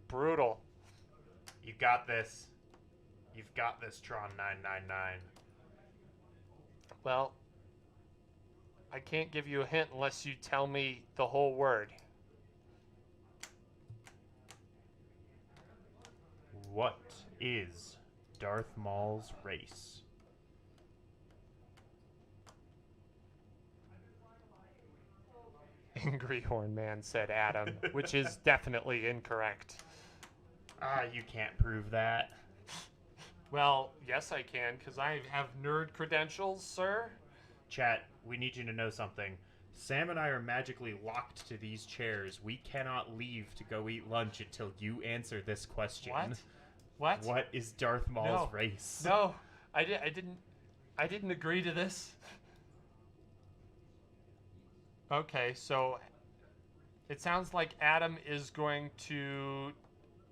Brutal. You got this. You've got this, Tron 999. Well, I can't give you a hint unless you tell me the whole word. What is Darth Maul's race? Angry Horn Man, said Adam, which is definitely incorrect. You can't prove that. Well, yes I can, because I have nerd credentials, sir. Chat, we need you to know something. Sam and I are magically locked to these chairs. We cannot leave to go eat lunch until you answer this question. What? What is Darth Maul's race? No, I didn't agree to this. Okay, so it sounds like Adam is going to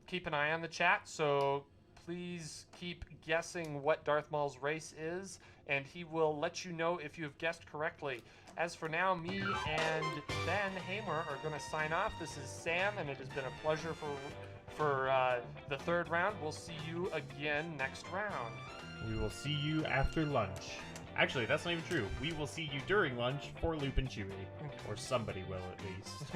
keep an eye on the chat, so please keep guessing what Darth Maul's race is, and he will let you know if you have guessed correctly. As for now, me and Ben Hamer are going to sign off. This is Sam, and it has been a pleasure for the 3rd round. We'll see you again next round. We will see you after lunch. Actually, that's not even true. We will see you during lunch for Loop and Chewie. Or somebody will, at least.